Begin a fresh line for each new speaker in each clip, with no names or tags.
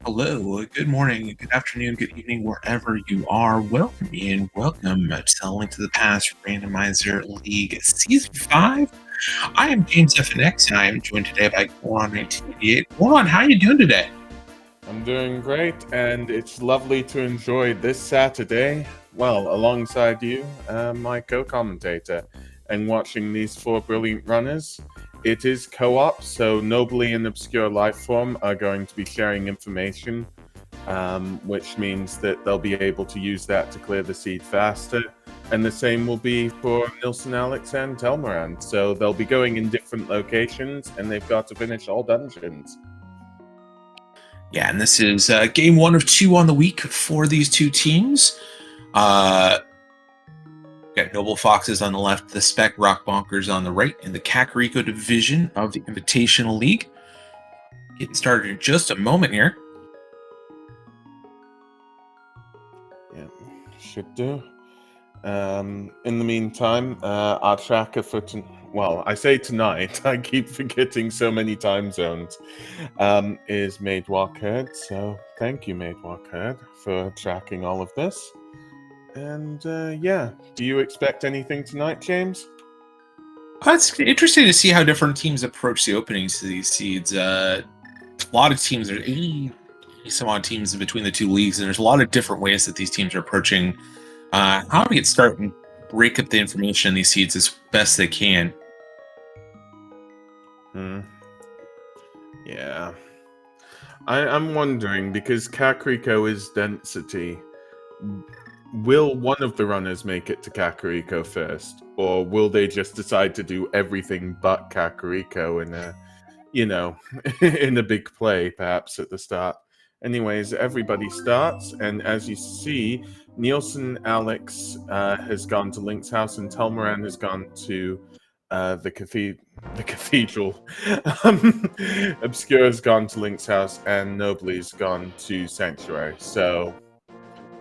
Hello, good morning, good afternoon, good evening, wherever you are. Welcome in, welcome to the Link to the Past Randomizer League Season 5. I am James FNX, and I am joined today by Goron 1988. Goron, how are you doing today?
I'm doing great, and it's lovely to enjoy this Saturday, well, alongside you, my co-commentator, and watching these four brilliant runners. It is co-op, so Nobly and Obscure Lifeform are going to be sharing information, which means that they'll be able to use that to clear the seed faster. And the same will be for Nilsson, Alex, and Telmoran. So they'll be going in different locations, and they've got to finish all dungeons.
Yeah, and this is game 1 of 2 on the week for these two teams. Got Noble Foxes on the left, the Spec Rock Bonkers on the right, in the Kakariko division of the Invitational League. Getting started in just a moment here.
Yeah, should do. In the meantime, our tracker for well, I say tonight, I keep forgetting so many time zones, is Maid Walk Herd. So thank you, Maid Walk Herd, for tracking all of this. And yeah, do you expect anything tonight, James?
It's interesting to see how different teams approach the openings to these seeds. A lot of teams, there's 80 some odd teams between the two leagues, and there's a lot of different ways that these teams are approaching how to get started and break up the information in these seeds as best they can.
Yeah. I'm wondering, because Kakariko is density, will one of the runners make it to Kakariko first? Or will they just decide to do everything but Kakariko in a, in a big play, perhaps at the start? Anyways, everybody starts, and as you see, Nielsen Alex has gone to Link's house, and Telmoran has gone to the cathedral. Obscure's gone to Link's house, and Nobly's gone to Sanctuary. So,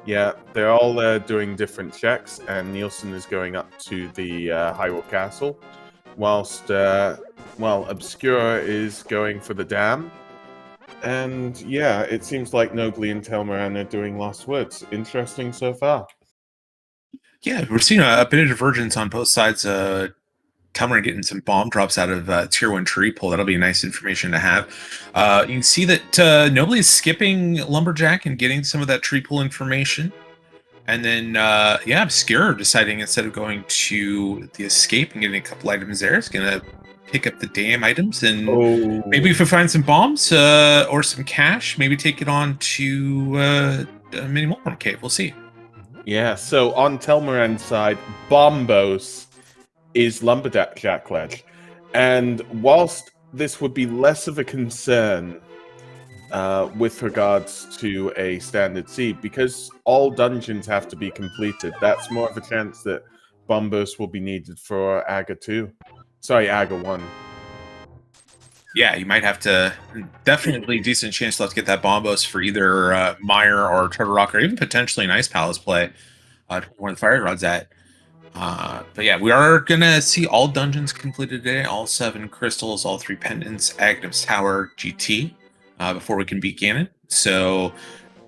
yeah, they're all doing different checks, and Nielsen is going up to the Hyrule Castle, whilst, Obscure is going for the dam. And yeah, it seems like Nobly and Telmoran are doing Lost Woods. Interesting so far.
Yeah, we're seeing a bit of divergence on both sides. Telmoran getting some bomb drops out of Tier 1 tree pull. That'll be nice information to have. You can see that Nobly is skipping Lumberjack and getting some of that tree pull information. And then, yeah, Obscure deciding instead of going to the escape and getting a couple items there, is going to pick up the dam items and maybe if we find some bombs or some cash, maybe take it on to Mini Mulrum Cave. We'll see.
Yeah, so on Telmoran's side, Bombos is Lumberjack Ledge. And whilst this would be less of a concern with regards to a standard seed, because all dungeons have to be completed, that's more of a chance that Bombos will be needed for Aga 2. Sorry, Aga 1.
Yeah, you might have to. Definitely decent chance left to get that Bombos for either Meyer or Trevor Rock, or even potentially an Ice Palace play where the Fire Rod's at. But yeah, we are going to see all dungeons completed today, all 7 crystals, all 3 pendants, Agnes Tower, GT, before we can beat Ganon. So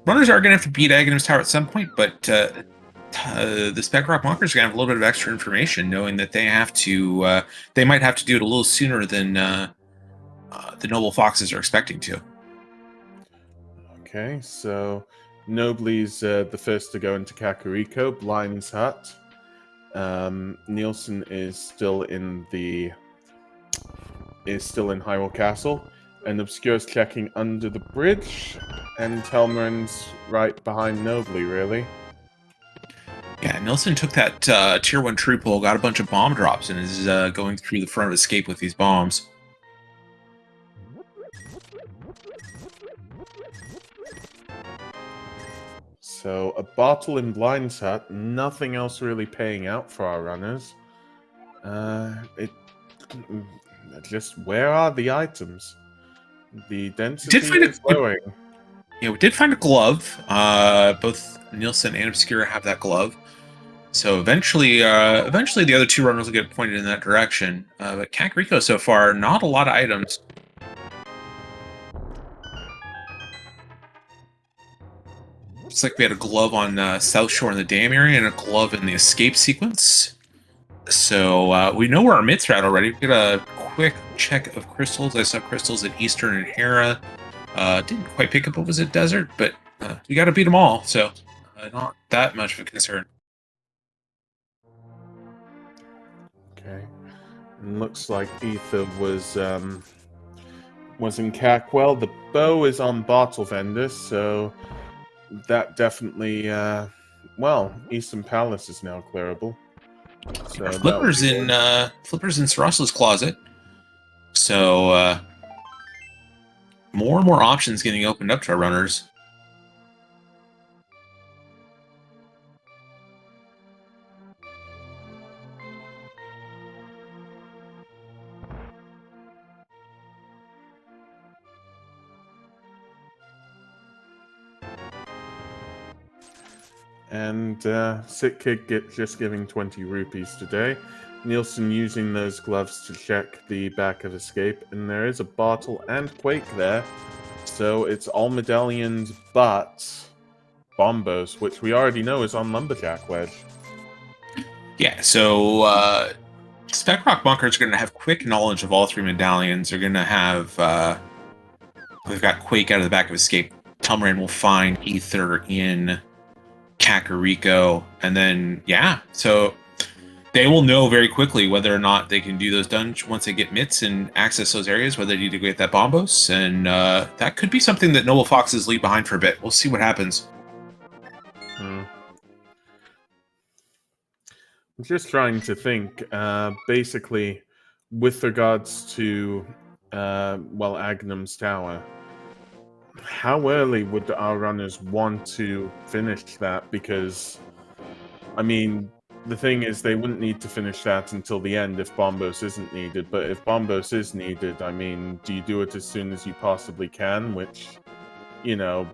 runners are going to have to beat Agnes Tower at some point, but the Spec Rock Mockers are going to have a little bit of extra information, knowing that they have to, they might have to do it a little sooner than the Noble Foxes are expecting to.
Okay, so Nobly's the first to go into Kakariko, Blind's Hut. Nielsen is still in Hyrule Castle, and Obscure's checking under the bridge, and Telmoran's right behind Nobly, really.
Yeah, Nielsen took that Tier 1 tree pull, got a bunch of bomb drops, and is going through the front of escape with these bombs.
So, a bottle in Blind's Hut, nothing else really paying out for our runners. Just, where are the items? The density is lowering.
Yeah, we did find a glove. Both Nielsen and Obscure have that glove. So eventually the other 2 runners will get pointed in that direction. But Kakariko so far, not a lot of items. Looks like we had a glove on South Shore in the dam area and a glove in the escape sequence. So we know where our mitts are at already. We got a quick check of crystals. I saw crystals at Eastern and Hera. Didn't quite pick up what was at Desert, but you got to beat them all, so not that much of a concern.
Okay. And looks like Ether was in Cackwell. The bow is on Bottle Vendor, so that definitely well, Eastern Palace is now clearable. So
Flipper's in Sarasa's closet. So more and more options getting opened up to our runners.
And Sick Kid just giving 20 rupees today. Nielsen using those gloves to check the back of Escape, and there is a Bottle and Quake there. So it's all medallions but Bombos, which we already know is on Lumberjack Wedge.
Yeah, so Spec Rock Bonkers are going to have quick knowledge of all three medallions. They're going to have... we've got Quake out of the back of Escape. Telmaran will find Ether in Kakariko, and then so they will know very quickly whether or not they can do those dungeons once they get mitts and access those areas, whether they need to get that bombos, and that could be something that Noble Foxes leave behind for a bit. We'll see what happens.
I'm just trying to think, basically, with regards to Agnum's Tower. How early would our runners want to finish that? Because, I mean, the thing is, they wouldn't need to finish that until the end if Bombos isn't needed. But if Bombos is needed, I mean, do you do it as soon as you possibly can? Which, you know,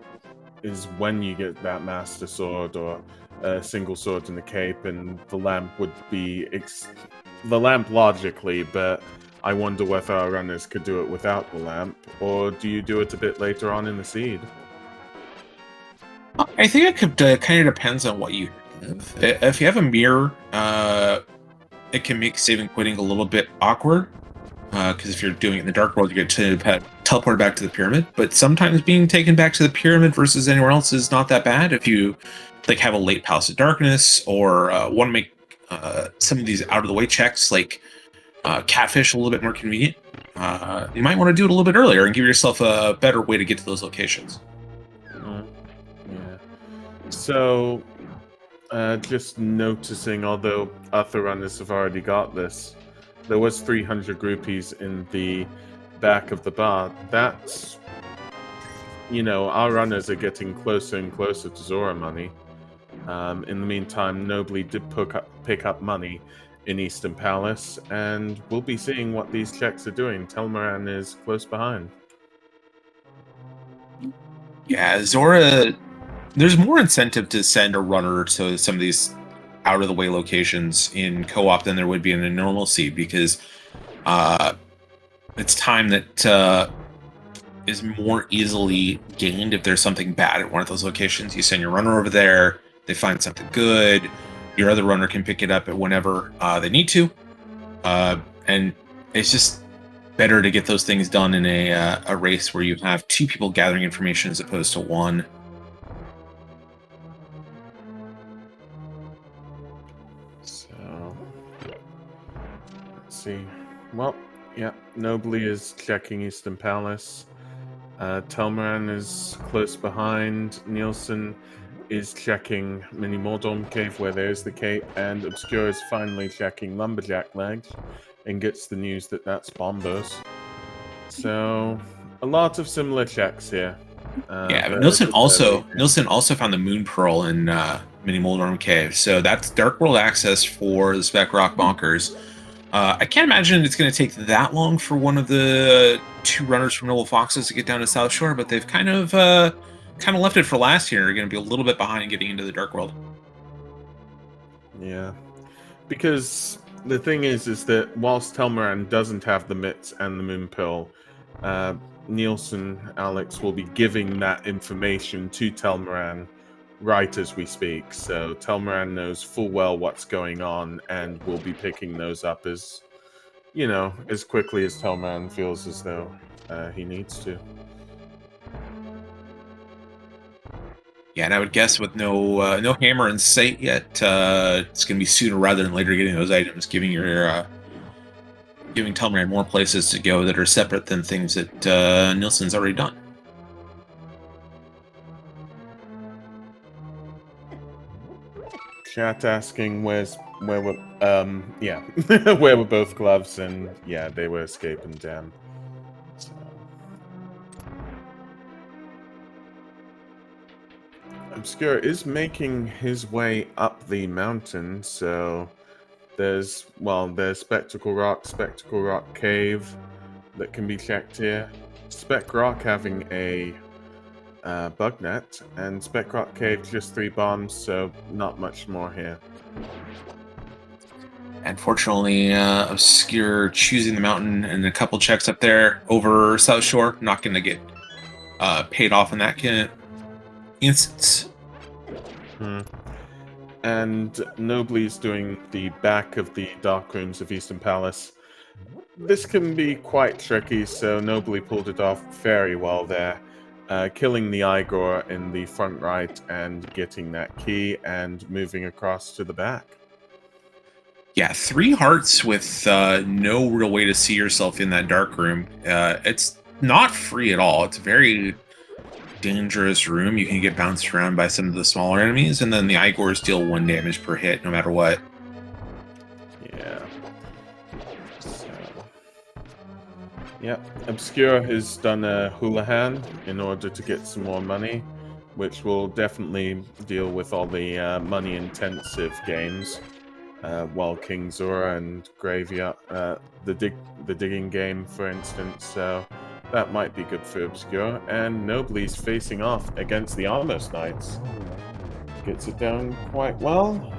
is when you get that Master Sword or a single sword in the cape, and the lamp would be the lamp logically, but I wonder whether our runners could do it without the lamp, or do you do it a bit later on in the seed?
I think it could kind of depends on what you have. If you have a mirror, it can make saving quitting a little bit awkward, because if you're doing it in the Dark World, you get to teleport back to the pyramid. But sometimes being taken back to the pyramid versus anywhere else is not that bad. If you like have a late Palace of Darkness, or want to make some of these out of the way checks like Catfish a little bit more convenient, you might want to do it a little bit earlier and give yourself a better way to get to those locations.
Yeah. So, just noticing, although other runners have already got this, there was 300 rupees in the back of the bar. That's, our runners are getting closer and closer to Zora money. In the meantime, Nobly did pick up money in Eastern Palace, and we'll be seeing what these checks are doing. Telmaran is close behind.
Yeah, Zora, there's more incentive to send a runner to some of these out-of-the-way locations in co-op than there would be in a normal seed, because it's time that is more easily gained. If there's something bad at one of those locations, you send your runner over there, they find something good, your other runner can pick it up at whenever they need to, and it's just better to get those things done in a race where you have two people gathering information as opposed to one.
So, let's see. Well, yeah, Nobly is checking Eastern Palace. Telmaran is close behind. Nielsen is checking Mini Mordorm Cave, where there's the cape, and Obscure is finally checking Lumberjack Legs and gets the news that that's Bombos. So, a lot of similar checks here.
Yeah, but Nielsen also found the Moon Pearl in Mini Moldorm Cave, so that's Dark World access for the Spec Rock Bonkers. I can't imagine it's going to take that long for one of the two runners from Noble Foxes to get down to South Shore, but they've kind of left it for last year. They're going to be a little bit behind getting into the Dark World.
Yeah, because the thing is that whilst Telmaran doesn't have the mitts and the Moon Pill, Nielsen, Alex will be giving that information to Telmaran right as we speak. So Telmaran knows full well what's going on and will be picking those up as, as quickly as Telmaran feels as though he needs to.
Yeah, and I would guess with no hammer in sight yet, it's going to be sooner rather than later getting those items, giving Telmaran more places to go that are separate than things that Nielsen's already done.
Chat asking where were where were both gloves, and yeah, they were escaping Dam. So. Obscure is making his way up the mountain, so there's Spectacle Rock Cave that can be checked here. Spec Rock having a bug net, and Spec Rock Cave just 3 bombs, so not much more here.
Unfortunately, Obscure choosing the mountain and a couple checks up there over South Shore, not going to get paid off in that instance.
And Nobly's doing the back of the Dark Rooms of Eastern Palace. This can be quite tricky, so Nobly pulled it off very well there, killing the Igor in the front right and getting that key and moving across to the back.
Yeah, 3 hearts with no real way to see yourself in that dark room. It's not free at all. It's a very dangerous room. You can get bounced around by some of the smaller enemies, and then the Igors deal 1 damage per hit, no matter what.
Yeah. So, yeah, Obscure has done a Houlihan in order to get some more money, which will definitely deal with all the money-intensive games. While King Zora and Graveyard, the digging game, for instance, so that might be good for Obscure. And Nobly's facing off against the Armos Knights. Gets it down quite well.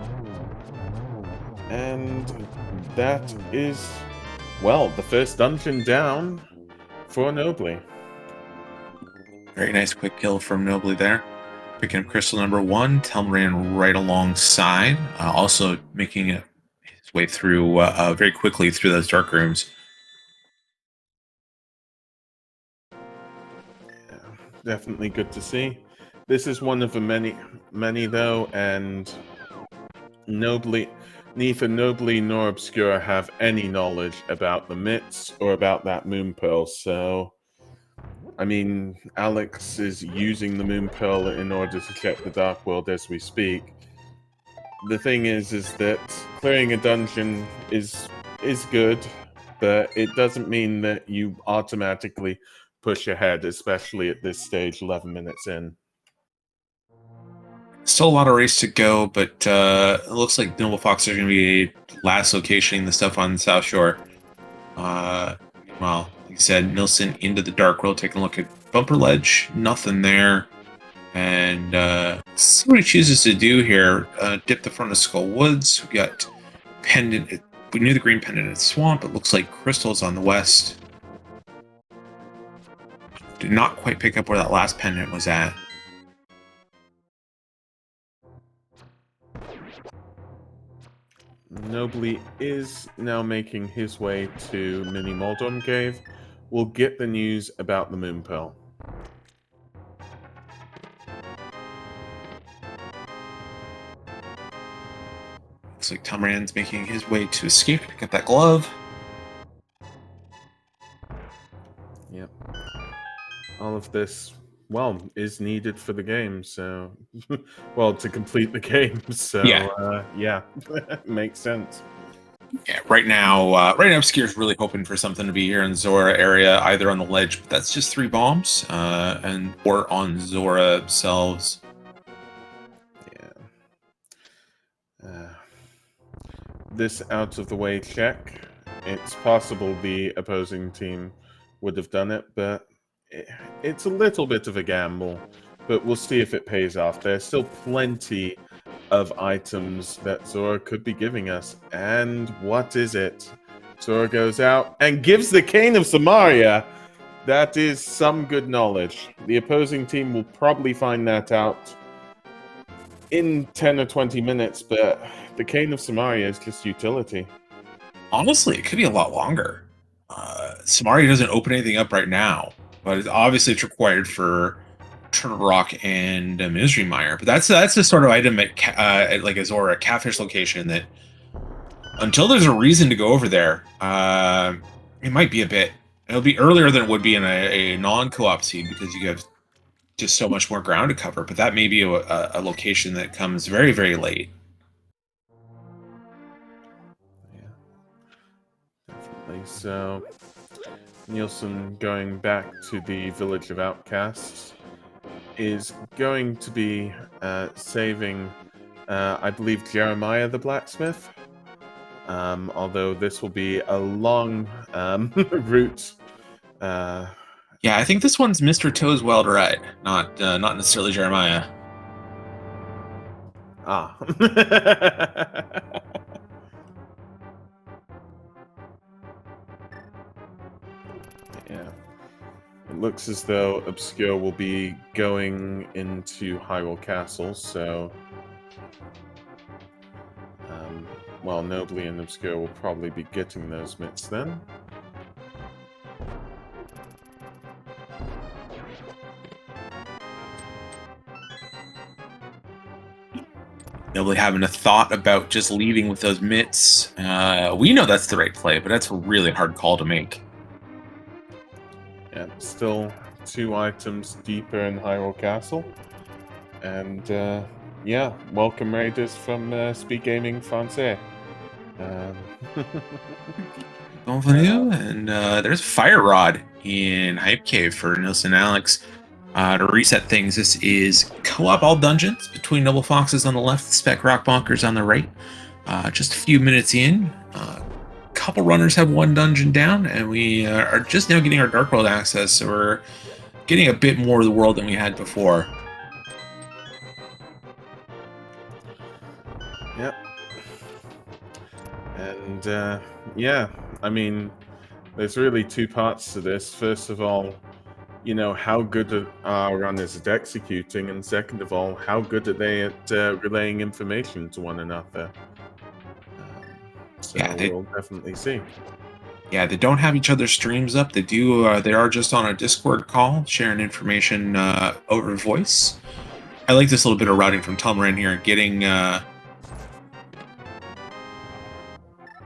And that is, the first dungeon down for Nobly.
Very nice quick kill from Nobly there. Picking up crystal number 1, Telmaran right alongside, also making his way through very quickly through those dark rooms.
Yeah, definitely good to see. This is one of the many though, and neither Nobly nor Obscure have any knowledge about the myths or about that moon pearl, so I mean, Alex is using the moon pearl in order to check the dark world as we speak. The thing is that clearing a dungeon is good, but it doesn't mean that you automatically push ahead, especially at this stage, 11 minutes in.
Still a lot of race to go, but it looks like Noble Fox are going to be last locationing the stuff on the South Shore. Well, like I said, Nielsen into the dark world, taking a look at Bumper Ledge, nothing there. And see what he chooses to do here. Dip the front of Skull Woods. We got Pendant. We knew the green pendant at Swamp. It looks like Crystal's on the west. Did not quite pick up where that last pendant was at.
Nobly is now making his way to Mini Moldorm Cave. We'll get the news about the Moon Pearl.
Looks like Telmaran's making his way to escape to get that glove.
Yep. All of this, is needed for the game, so... to complete the game, so...
Yeah.
Makes sense.
Yeah, right now Obscure's really hoping for something to be here in Zora area, either on the ledge, but that's just 3 bombs, or on Zora themselves.
Yeah. This out of the way check. It's possible the opposing team would have done it, but it's a little bit of a gamble. But we'll see if it pays off. There's still plenty of items that Zora could be giving us. And what is it? Zora goes out and gives the Cane of Samaria. That is some good knowledge. The opposing team will probably find that out in 10 or 20 minutes, but the Cane of Samaria is just utility.
Honestly, it could be a lot longer. Samaria doesn't open anything up right now, but obviously it's required for Turtle Rock and Misery Mire. But that's the sort of item at like Azora, a catfish location that until there's a reason to go over there, it might be a bit. It'll be earlier than it would be in a non-co-op seed because you have just so much more ground to cover. But that may be a location that comes very, very late.
Yeah, definitely. So, Nielsen going back to the Village of Outcasts is going to be saving, I believe, Jeremiah the blacksmith. Although this will be a long route.
Yeah, I think this one's Mr. Toe's Wild Ride, not necessarily Jeremiah.
Ah. Yeah. It looks as though Obscure will be going into Hyrule Castle, so... well, Nobly and Obscure will probably be getting those mitts then.
Nobly having a thought about just leaving with those mitts. We know that's the right play, but that's a really hard call to make.
Yeah, still 2 items deeper in Hyrule Castle. And, yeah, welcome raiders from SpeedGaming Francais.
Bienvenue, and there's Fire Rod in Hype Cave for Nilson Alex. To reset things, this is co-op all dungeons between Noble Foxes on the left, Spec Rock Bonkers on the right. Just a few minutes in, couple runners have 1 dungeon down, and we are just now getting our Dark World access, so we're getting a bit more of the world than we had before.
Yep. And, yeah, I mean, there's really 2 parts to this. First of all, you know, how good are runners at executing, and second of all, how good are they at relaying information to one another? So
Yeah,
we'll definitely see.
Yeah, they don't have each other's streams up. They do. They are just on a Discord call, sharing information over voice. I like this little bit of routing from Telmarin here, getting a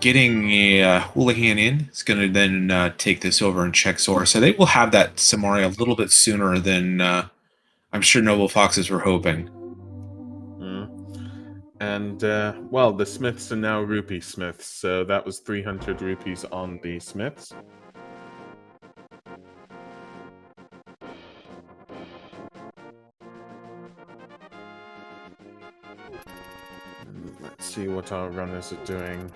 Houlihan in. It's going to then take this over and check Zora. So they will have that Samaria a little bit sooner than I'm sure Noble Foxes were hoping.
And, well, the Smiths are now Rupee Smiths, so that was 300 rupees on the Smiths. Let's see what our runners are doing.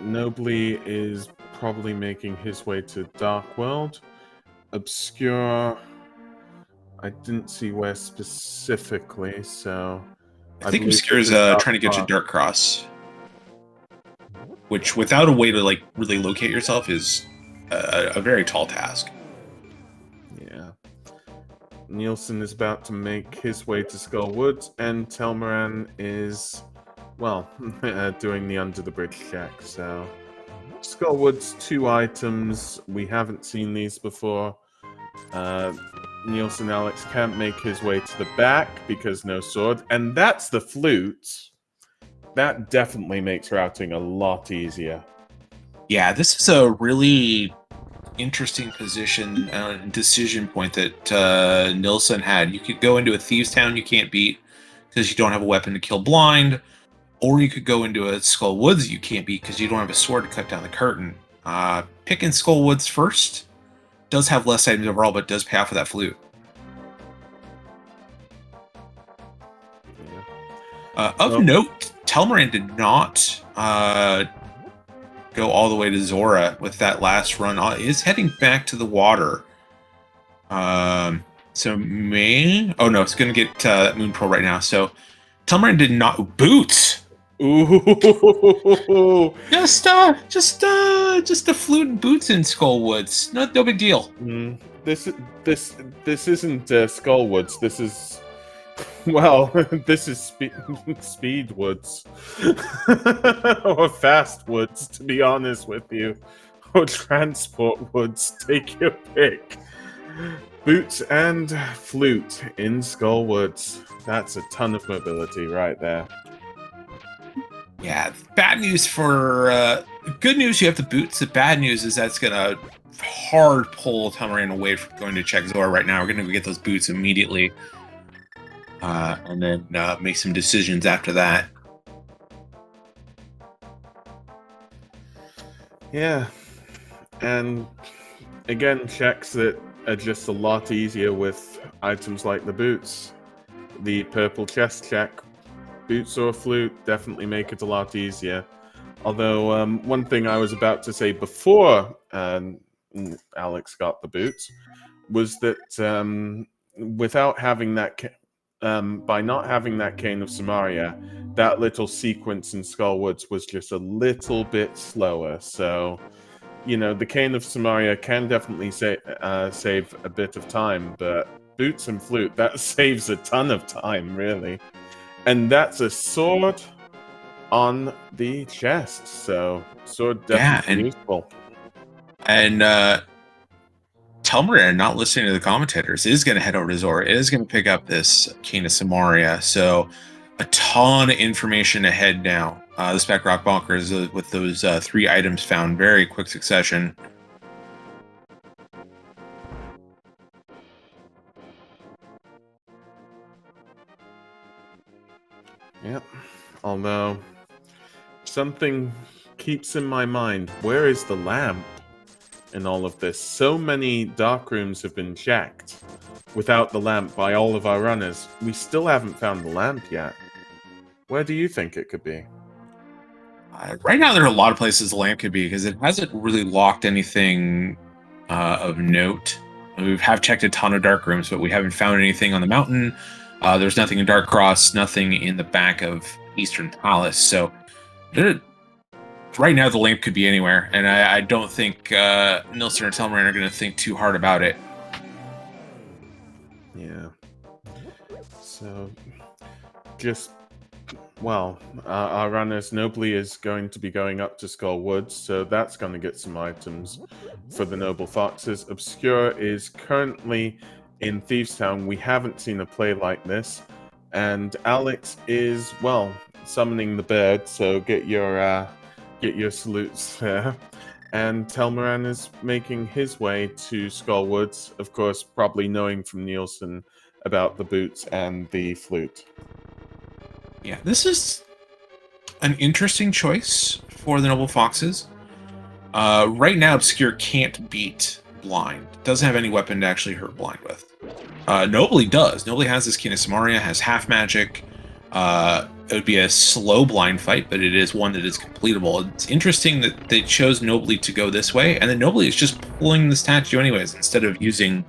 Nobly is probably making his way to Dark World. Obscure, I didn't see where specifically, so...
I think Obscure's trying to get to Dark Cross, which without a way to like really locate yourself is a very tall task.
Yeah. Nielsen is about to make his way to Skull Woods, and Telmaran is, well, doing the under the bridge check. So, Skull Woods, 2 items. We haven't seen these before. Nielsen Alex can't make his way to the back because no sword, and that's the flute. That definitely makes routing a lot easier.
Yeah, this is a really interesting position decision point that Nilsson had. You could go into a Thieves Town you can't beat because you don't have a weapon to kill blind, or you could go into a Skull Woods you can't beat because you don't have a sword to cut down the curtain. Picking Skull Woods first does have less items overall, but does pay off for that flute. Of note, Telmarin did not go all the way to Zora with that last run. Is heading back to the water. So may... Oh no, it's going to get Moon Pearl right now. So Telmarin did not... Boots!
Ooh!
Just a flute and boots in Skullwoods. No big deal.
This isn't Skullwoods. This is Well, this is speed woods. Or fast woods, to be honest with you. Or transport woods, take your pick. Boots and flute in Skull Woods. That's a ton of mobility right there.
Yeah, bad news for good news. You have the boots. The bad news is that's gonna hard pull Tamaran away from going to check Zora right now. We're gonna go get those boots immediately, and then make some decisions after that.
Yeah, and again, checks that are just a lot easier with items like the boots. The purple chest check, boots or flute, definitely make it a lot easier. Although, one thing I was about to say before Alex got the boots was that without having that, by not having that Cane of Samaria, that little sequence in Skull Woods was just a little bit slower. So, you know, the Cane of Samaria can definitely save a bit of time, but boots and flute, that saves a ton of time, really. And that's a sword on the chest, so sword
Yeah,
definitely useful.
and Telmarin, not listening to the commentators, is going to head over to Zora. Is going to pick up this Kina Samaria. So a ton of information ahead now. The Spec Rock Bonkers with those 3 items found very quick succession.
Yep. Although something keeps in my mind, where is the lamp in all of this? So many dark rooms have been checked without the lamp by all of our runners. We still haven't found the lamp yet. Where do you think it could be?
Right now, there are a lot of places the lamp could be because it hasn't really locked anything of note. We have checked a ton of dark rooms, but we haven't found anything on the mountain. There's nothing in Dark Cross, nothing in the back of Eastern Palace. So right now, the lamp could be anywhere, and I don't think Nilsson or Telmarin are going to think too hard about it.
Yeah. So, just well, our runners Nobly is going to be going up to Skull Woods, so that's going to get some items for the Noble Foxes. Obscure is currently in Thieves Town. We haven't seen a play like this, and Alex is summoning the bird. So get your salutes there. And Telmaran is making his way to Skull Woods, of course, probably knowing from Nielsen about the boots and the flute.
Yeah, this is an interesting choice for the Noble Foxes. Right now, Obscure can't beat Blind. Doesn't have any weapon to actually hurt Blind with. Nobly does. Nobly has this Kina Samaria, has half magic. It would be a slow blind fight, but it is one that is completable. It's interesting that they chose Nobly to go this way, and then Nobly is just pulling the statue anyways instead of using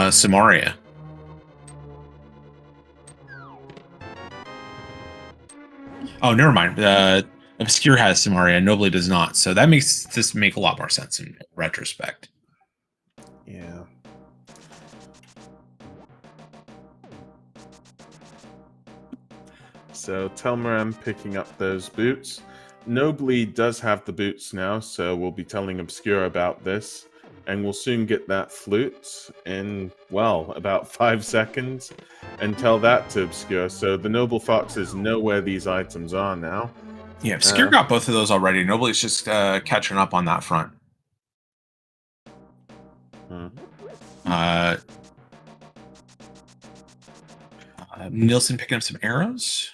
Samaria. Oh, never mind. Obscure has Samaria, Nobly does not. So that makes this make a lot more sense in retrospect.
Yeah. So Telmaran picking up those boots. Nobly does have the boots now, so we'll be telling Obscure about this. And we'll soon get that flute in, about 5 seconds. And tell that to Obscure. So the Noble Foxes know where these items are now.
Yeah, Obscure got both of those already. Nobly's just catching up on that front. Nielsen picking up some arrows.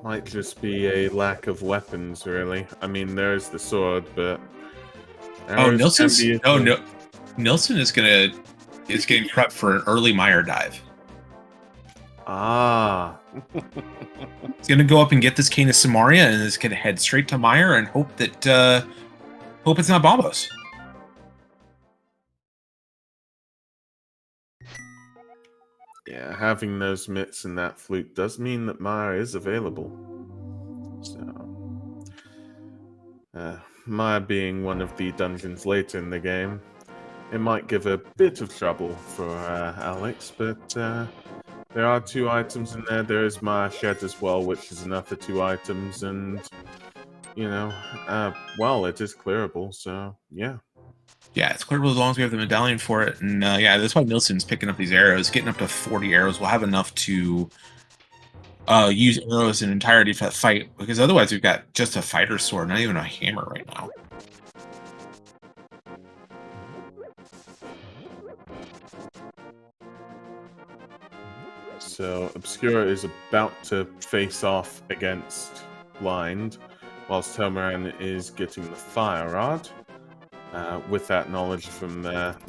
Might just be a lack of weapons, really. I mean, there's the sword, but
Nilsen is getting prepped for an early mire dive.
Ah.
He's gonna go up and get this Cane of Samaria and is gonna head straight to mire and hope that hope it's not Bombos.
Yeah, having those mitts and that flute does mean that Maya is available. So, Maya being one of the dungeons later in the game, it might give a bit of trouble for Alex, but there are 2 items in there. There is my shed as well, which is another 2 items, and you know, well, it is clearable, so yeah.
Yeah, it's clearable as long as we have the medallion for it. And yeah, that's why Nilsson's picking up these arrows. Getting up to 40 arrows will have enough to use arrows in entirety for that fight, because otherwise we've got just a fighter sword, not even a hammer right now.
So Obscura is about to face off against Blind, whilst Tomaran is getting the Fire Rod, with that knowledge from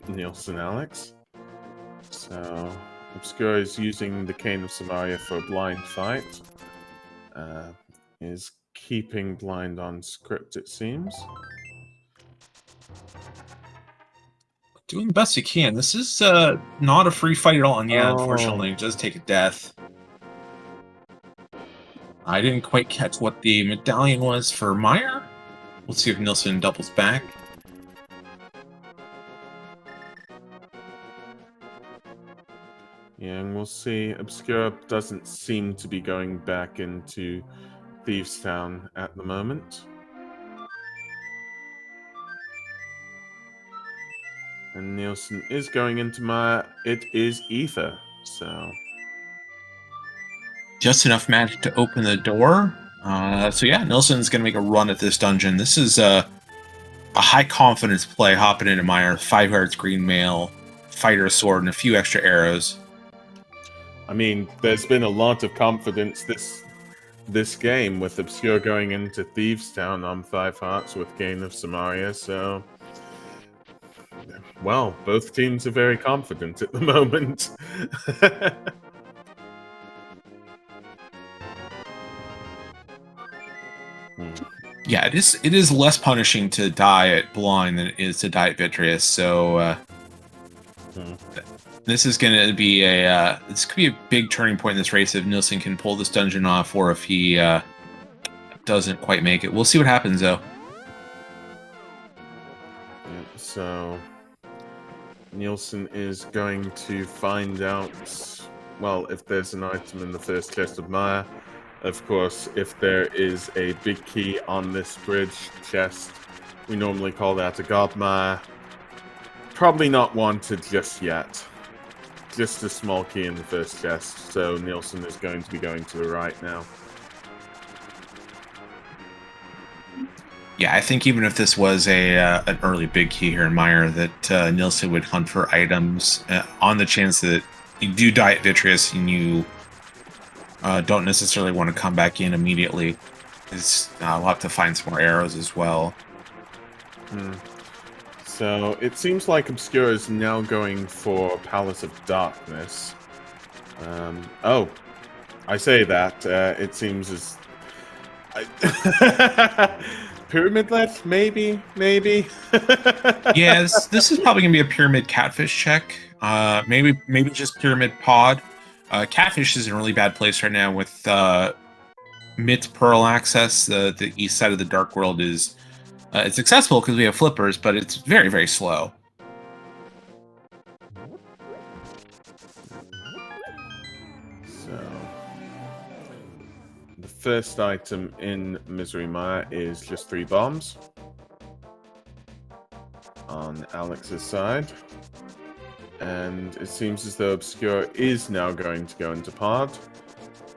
Nielsen Alex. So Obscura is using the Cane of Samaria for a blind fight. Is keeping Blind on script, it seems.
Doing the best you can. This is not a free fight at all, and yeah, unfortunately, it does take a death. I didn't quite catch what the medallion was for Meyer. We'll see if Nilsson doubles back.
Yeah, and we'll see. Obscura doesn't seem to be going back into Thieves Town at the moment. And Nielsen is going into my... It is Ether, so...
Just enough magic to open the door. So yeah, Nilsson's going to make a run at this dungeon. This is a high confidence play, hopping into Meyer, 5 yards green mail, fighter sword, and a few extra arrows.
I mean, there's been a lot of confidence this game with Obscure going into Thieves Town on 5 hearts with Cane of Samaria, so... Well, both teams are very confident at the moment.
Yeah, it is less punishing to die at Blind than it is to die at Vitreous, so this is going to be this could be a big turning point in this race if Nilsson can pull this dungeon off, or if he doesn't quite make it. We'll see what happens, though.
Yeah, so Nielsen is going to find out, well, if there's an item in the first chest of Maya. Of course, if there is a big key on this bridge chest, we normally call that a God Maya. Probably not wanted just yet. Just a small key in the first chest, so Nielsen is going to be going to the right now.
Yeah, I think even if this was an early big key here in Meyer, that Nilsson would hunt for items on the chance that you do die at Vitreous and you don't necessarily want to come back in immediately. We'll have to find some more arrows as well.
So it seems like Obscura is now going for Palace of Darkness. Oh, I say that. It seems as... Pyramid left? Maybe?
Yes, this is probably going to be a Pyramid Catfish check. Maybe just Pyramid Pod. Catfish is in a really bad place right now with Mitt Pearl access. The east side of the Dark World is... it's accessible because we have flippers, but it's very, very slow.
So, the first item in Misery Mire is just 3 bombs on Alex's side. And it seems as though Obscure is now going to go into Pod.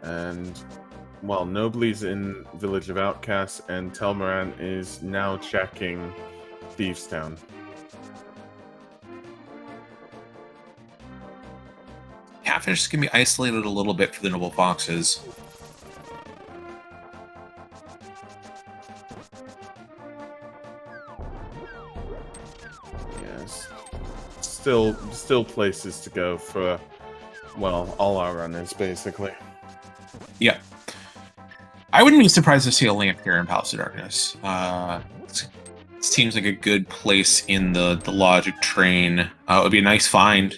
And while Nobly's in Village of Outcasts, and Telmaran is now checking Thieves Town.
Catfish is going to be isolated a little bit for the Noble Foxes.
Yes. Still places to go for, well, all our runners, basically.
Yeah. I wouldn't be surprised to see a lamp here in Palace of Darkness. It seems like a good place in the logic train. It would be a nice find.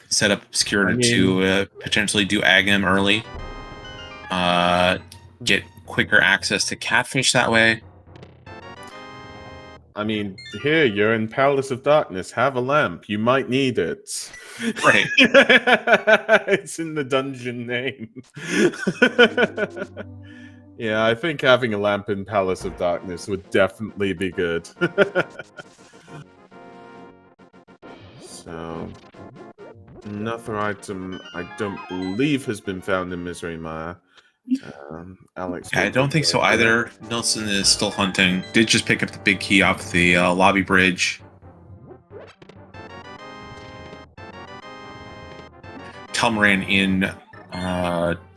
Set up Obscura to potentially do Agam early. Get quicker access to Catfish that way.
I mean, here, you're in Palace of Darkness. Have a lamp. You might need it.
Right.
It's in the dungeon name. Yeah, I think having a lamp in Palace of Darkness would definitely be good. So, another item I don't believe has been found in Misery Mire. Alex,
Yeah, I
what
don't think
would
so
you like to
either. Nelson is still hunting. Did just pick up the big key off the lobby bridge. Telmaran in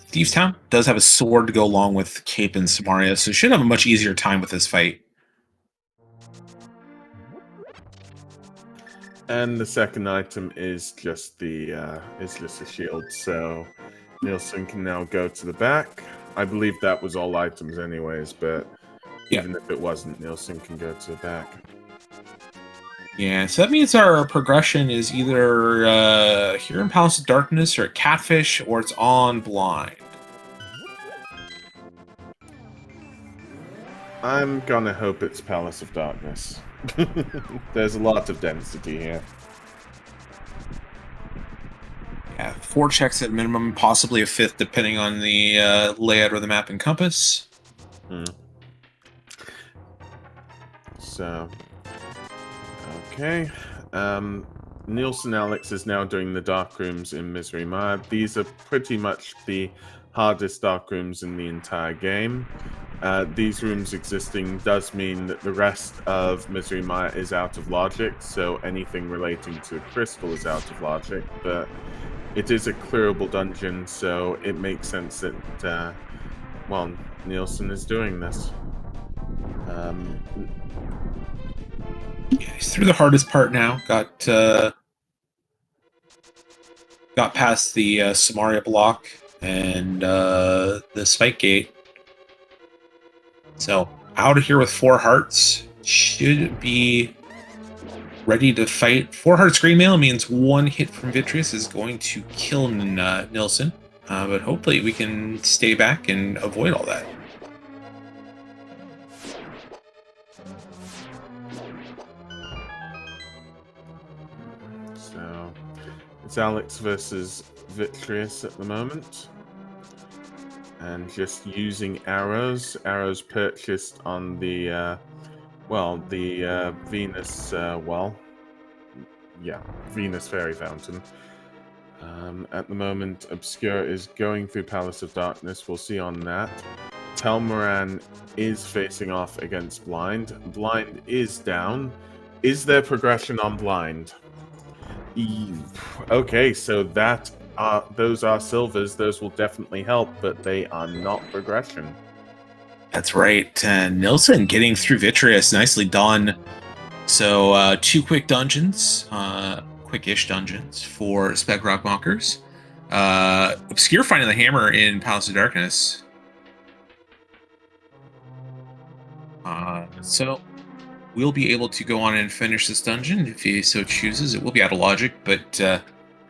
Thieves Town does have a sword to go along with Cape and Samaria, so should have a much easier time with this fight.
And the second item is just a shield, so Nielsen can now go to the back. I believe that was all items anyways, but even if it wasn't, Nielsen can go to the back.
Yeah, so that means our progression is either here in Palace of Darkness or at Catfish, or it's on Blind.
I'm gonna hope it's Palace of Darkness. There's a lot of density here.
Yeah, 4 checks at minimum, possibly a 5th, depending on the layout of the map and compass.
So, okay. Nielsen Alex is now doing the dark rooms in Misery Mire. These are pretty much the hardest dark rooms in the entire game. These rooms existing does mean that the rest of Misery Mire is out of logic, so anything relating to crystal is out of logic, but it is a clearable dungeon, so it makes sense that, well, Nielsen is doing this.
Yeah, he's through the hardest part now. Got past the Samaria block and the Spike Gate. So out of here with 4 hearts. Should be ready to fight. 4 hearts green mail means 1 hit from Vitreous is going to kill Nilsson. But hopefully we can stay back and avoid all that.
So it's Alex versus Vitreous at the moment. And just using arrows purchased on the, Venus, Venus Fairy Fountain. At the moment, Obscure is going through Palace of Darkness. We'll see on that. Telmaran is facing off against Blind. Blind is down. Is there progression on Blind? Okay, so that those are silvers. Those will definitely help, but they are not progression.
That's right. Nilsson getting through Vitreous. Nicely done. So 2 quick dungeons. Quick-ish dungeons for Spec Rock Bonkers. Obscure finding the hammer in Palace of Darkness. So we'll be able to go on and finish this dungeon if he so chooses. It will be out of logic, but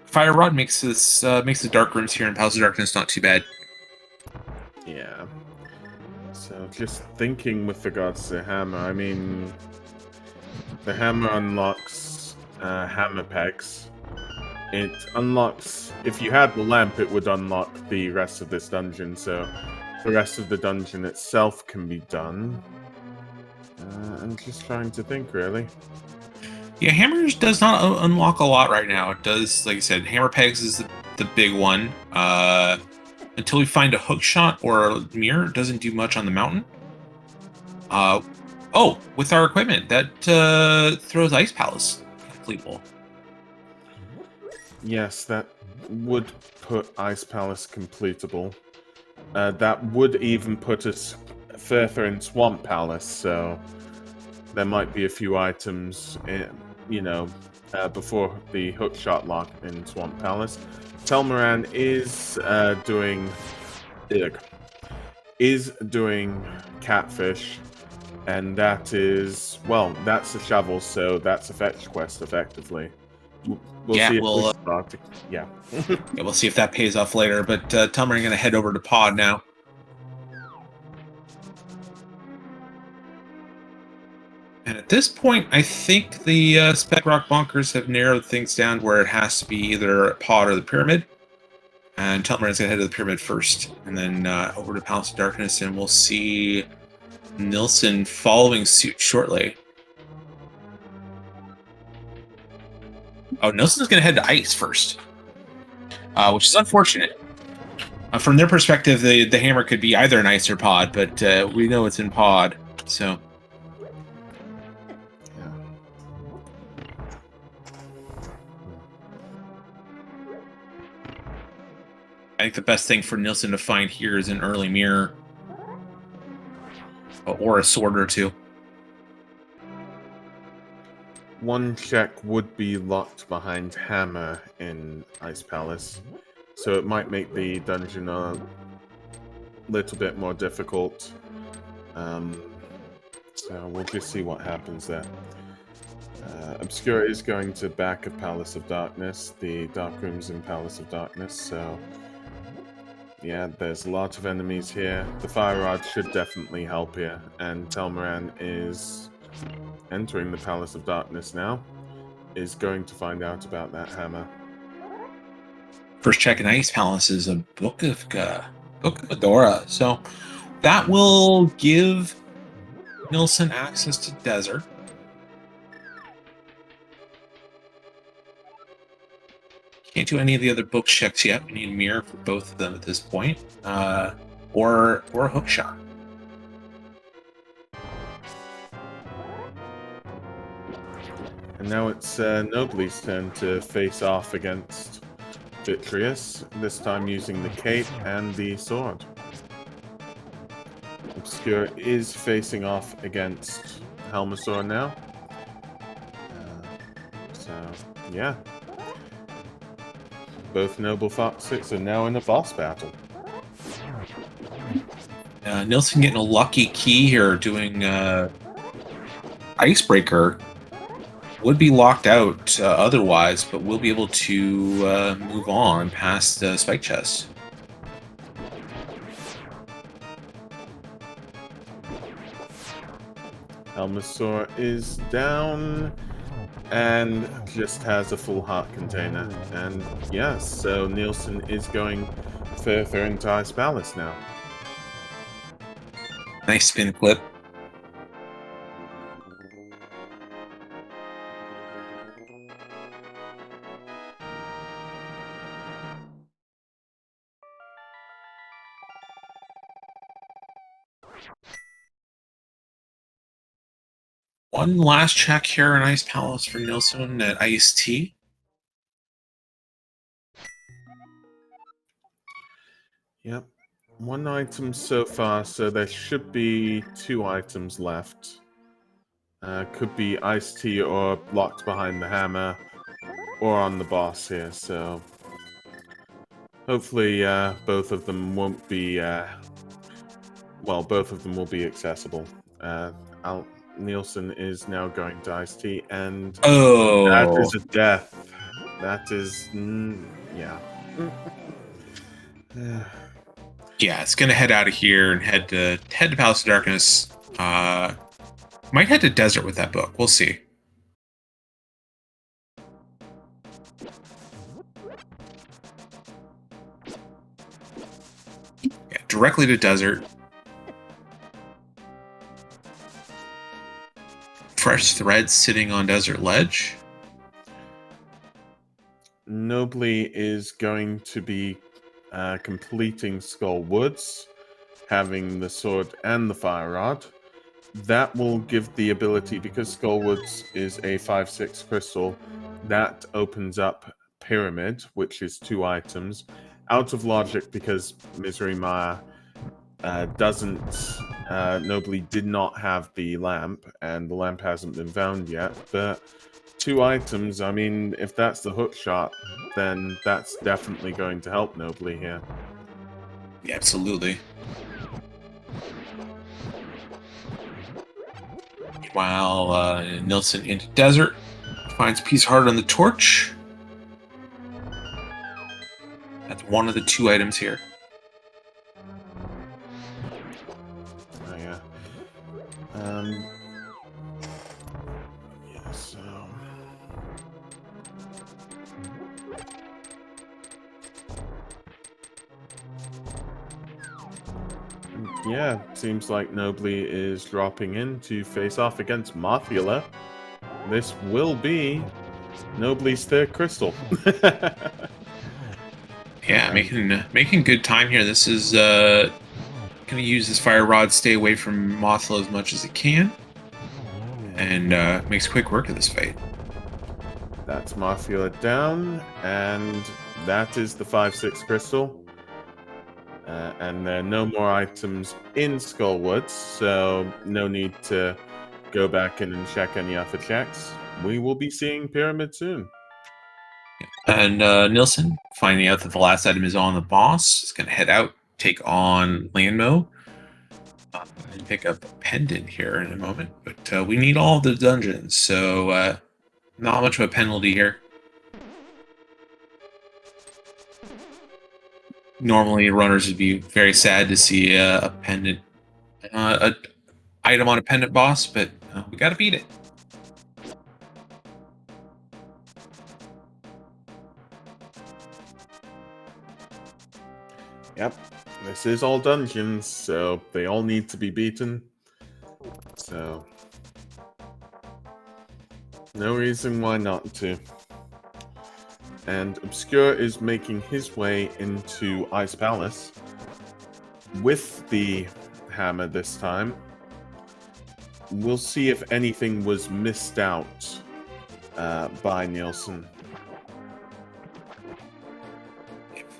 Fire Rod makes this makes the dark rooms here in Palace of Darkness not too bad.
Yeah. So just thinking with regards to the hammer, I mean, the hammer unlocks hammer pegs. It unlocks, if you had the lamp, it would unlock the rest of this dungeon, so the rest of the dungeon itself can be done. I'm just trying to think, really.
Yeah, hammers does not unlock a lot right now. It does, like I said, hammer pegs is the big one. Until we find a hook shot or a mirror, it doesn't do much on the mountain. Oh, with our equipment, that throws Ice Palace completable.
Yes, that would put Ice Palace completable. That would even put us further in Swamp Palace, so there might be a few items, before the hookshot lock in Swamp Palace. Telmaran is doing Catfish, and that is, well, that's a shovel, so that's a fetch quest, effectively. We'll see if we start to, yeah.
Yeah, we'll see if that pays off later, but Telmaran going to head over to Pod now. And at this point, I think the Spec Rock Bonkers have narrowed things down where it has to be either a pod or the pyramid. And Telmarin's going to head to the pyramid first, and then over to Palace of Darkness, and we'll see Nilsson following suit shortly. Oh, Nilsson's going to head to Ice first, which is unfortunate. From their perspective, the hammer could be either an Ice or pod, but we know it's in pod, so... I think the best thing for Nilsson to find here is an early mirror. Or a sword or two.
One check would be locked behind hammer in Ice Palace, so it might make the dungeon a little bit more difficult. So we'll just see what happens there. Obscura is going to back of Palace of Darkness, the Dark Rooms in Palace of Darkness, so... Yeah, there's a lot of enemies here. The Fire Rod should definitely help here, and Telmaran is entering the Palace of Darkness now. Is going to find out about that hammer.
First check in Ice Palace is a Book of Adora, so that will give Nilsson access to Desert. Can't do any of the other book checks yet. We need a mirror for both of them at this point, or a hook shot.
And now it's Nobly's turn to face off against Vitreous, this time using the cape and the sword. Obscura is facing off against Helmasaur now. So, yeah. Both Noble Foxes are now in a boss battle.
Nilsson getting a lucky key here, doing Icebreaker. Would be locked out otherwise, but we'll be able to move on past the Spike Chest.
Helmasaur is down and just has a full heart container. And yes, so Nilsson is going further into Ice Palace now.
Nice spin clip. One last check here in Ice Palace for Nilsson at Ice T.
Yep. One item so far, so there should be 2 items left. Could be Ice Tea or locked behind the hammer or on the boss here, so hopefully both of them won't be, well, both of them will be accessible. Nilsson is now going to Ice Tea, and that is a death. That is, yeah.
Yeah, it's gonna head out of here and head to Palace of Darkness. Might head to Desert with that book. We'll see. Yeah, directly to Desert. Fresh thread sitting on Desert Ledge.
Nobly is going to be completing Skull Woods, having the sword and the fire rod. That will give the ability, because Skull Woods is a 5/6 crystal, that opens up Pyramid, which is 2 items. Out of logic, because Misery Mire Nobly did not have the lamp, and the lamp hasn't been found yet, but 2 items, I mean, if that's the hook shot, then that's definitely going to help Nobly here.
Yeah, absolutely. While Nilsson into Desert finds Piece Heart on the torch. That's one of the 2 items here.
Oh yeah. Yeah, seems like Nobly is dropping in to face off against Mothula. This will be Nobly's third crystal.
Yeah, making good time here. This is gonna use this fire rod, stay away from Mothla as much as it can, and makes quick work of this fight.
That's Mothula down, and that is the 5/6 crystal. And there are no more items in Skullwoods, so no need to go back in and check any other checks. We will be seeing Pyramid soon.
And Nilsson, finding out that the last item is on the boss, is going to head out, take on Landmo, and pick up a pendant here in a moment. But we need all the dungeons, so not much of a penalty here. Normally, runners would be very sad to see a pendant, a item on a pendant boss, but we got to beat it.
Yep, this is all dungeons, so they all need to be beaten. So, no reason why not to. And Obscure is making his way into Ice Palace with the hammer this time. We'll see if anything was missed out by Nielsen.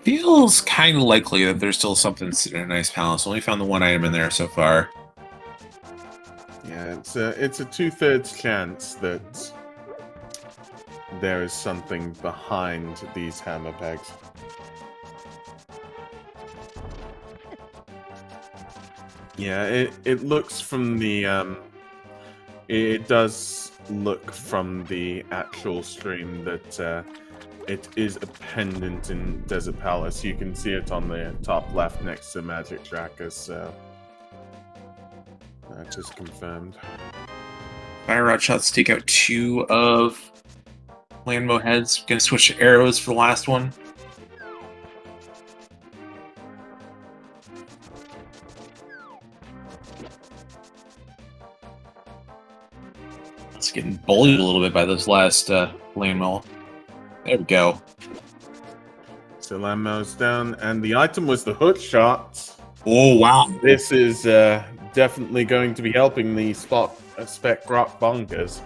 Feels kind of likely that there's still something sitting in a nice palace. Only found the one item in there so far.
Yeah, it's a 2/3 chance that there is something behind these hammer pegs. Yeah, it looks from the it does look from the actual stream that it is a pendant in Desert Palace. You can see it on the top left next to Magic Trackers, so that is confirmed.
Fire rod shots take out 2 of Landmo heads. Gonna switch to arrows for the last one. It's getting bullied a little bit by those last Landmo. There we go.
So Landmo's down, and the item was the hook shot.
Oh, wow.
This is definitely going to be helping the Spec Rock Bonkers.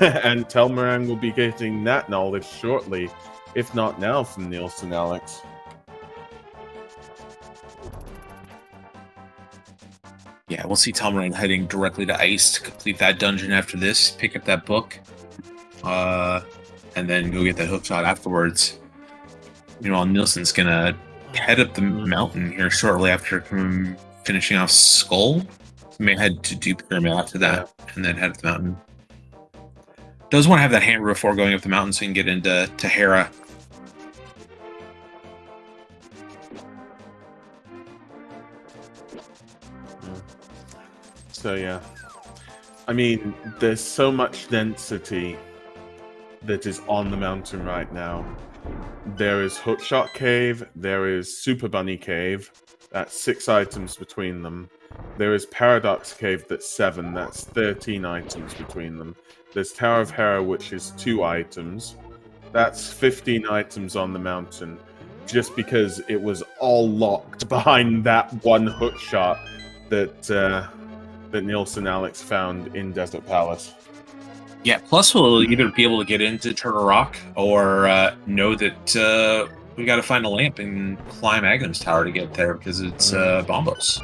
And Telmarang will be getting that knowledge shortly, if not now, from Nielsen Alex.
Yeah, we'll see Telmarang heading directly to Ice to complete that dungeon after this, pick up that book, and then go get that hook shot afterwards. Meanwhile, Nielsen's gonna head up the mountain here shortly after finishing off Skull. He may head to do Pyramid after that, and then head up the mountain. Does want to have that hammer before going up the mountain so he can get into Hera.
So yeah, I mean, there's so much density that is on the mountain right now. There is Hookshot Cave, there is Super Bunny Cave, that's 6 items between them. There is Paradox Cave, that's 7, that's 13 items between them. There's Tower of Hera, which is 2 items. That's 15 items on the mountain, just because it was all locked behind that one hookshot that Nielsen Alex found in Desert Palace.
Yeah, plus we'll either be able to get into Turtle Rock or know that we got to find a lamp and climb Agnum's Tower to get there because it's Bombos.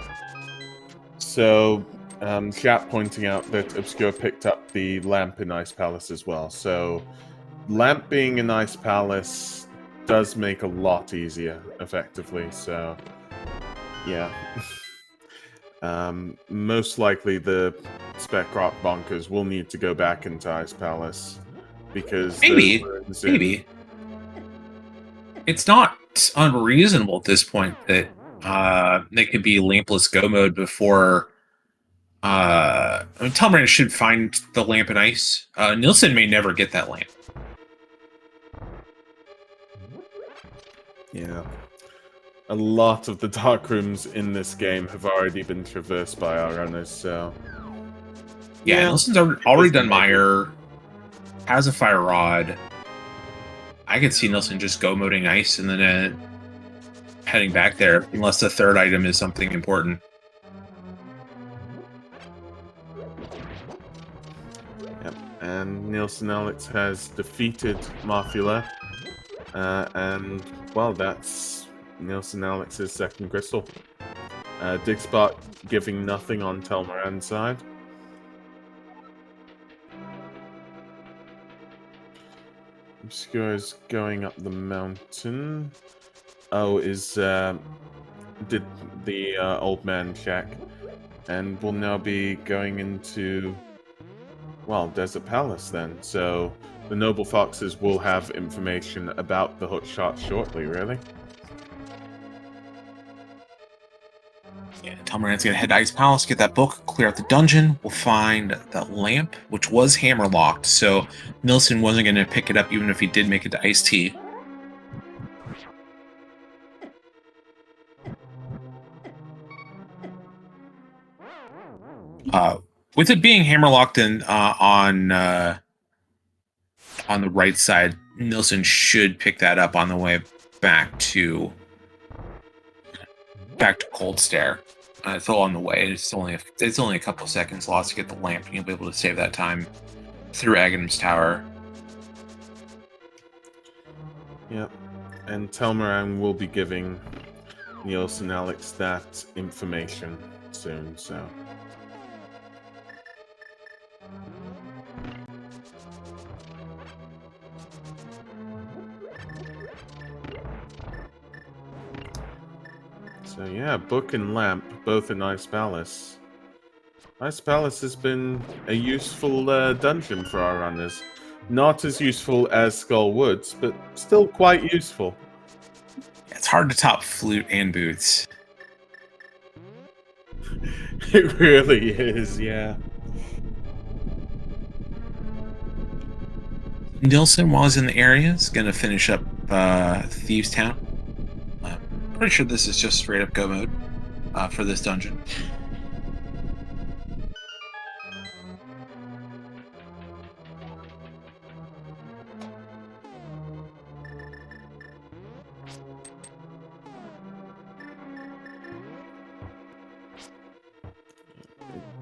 So, chat pointing out that Obscure picked up the lamp in Ice Palace as well. So, lamp being in Ice Palace does make a lot easier, effectively. So, yeah. Most likely the Spec Rock Bonkers will need to go back into Ice Palace because
maybe it's not unreasonable at this point that they could be lampless go mode before. I mean, Telmarang should find the lamp in Ice. Nielsen may never get that lamp.
Yeah. a lot of the dark rooms in this game have already been traversed by our runners, so...
Yeah, Nelson's
it
already
doesn't
done
make it.
Meyer, has a fire rod. I could see Nelson just go moding ice and then heading back there, unless the third item is something important.
Yep, and Nielsen Alex has defeated Marfula, and, well, that's Nielsen Alex's second crystal. Digspot giving nothing on Telmoran's side. Obscure is going up the mountain. Oh, did the old man check, and will now be going into, well, Desert Palace then. So the Noble Foxes will have information about the hookshot shortly, really.
Yeah, Telmoran's gonna head to Ice Palace, get that book, clear out the dungeon. We'll find that lamp, which was hammer locked, so Nilsson wasn't gonna pick it up even if he did make it to Ice Tea. With it being hammer locked in on the right side, Nilsson should pick that up on the way back to Cold Stare. It's all on the way. It's only a couple seconds lost to get the lamp, and you'll be able to save that time through Aghanim's Tower.
Yep, and Telmoran will be giving Nielsen Alex that information soon, so... So yeah, Book and Lamp, both in Ice Palace. Ice Palace has been a useful dungeon for our runners. Not as useful as Skull Woods, but still quite useful.
It's hard to top Flute and Boots.
It really is, yeah.
Nilsson, while he's in the area, is going to finish up Thieves Town. Pretty sure this is just straight up go mode for this dungeon.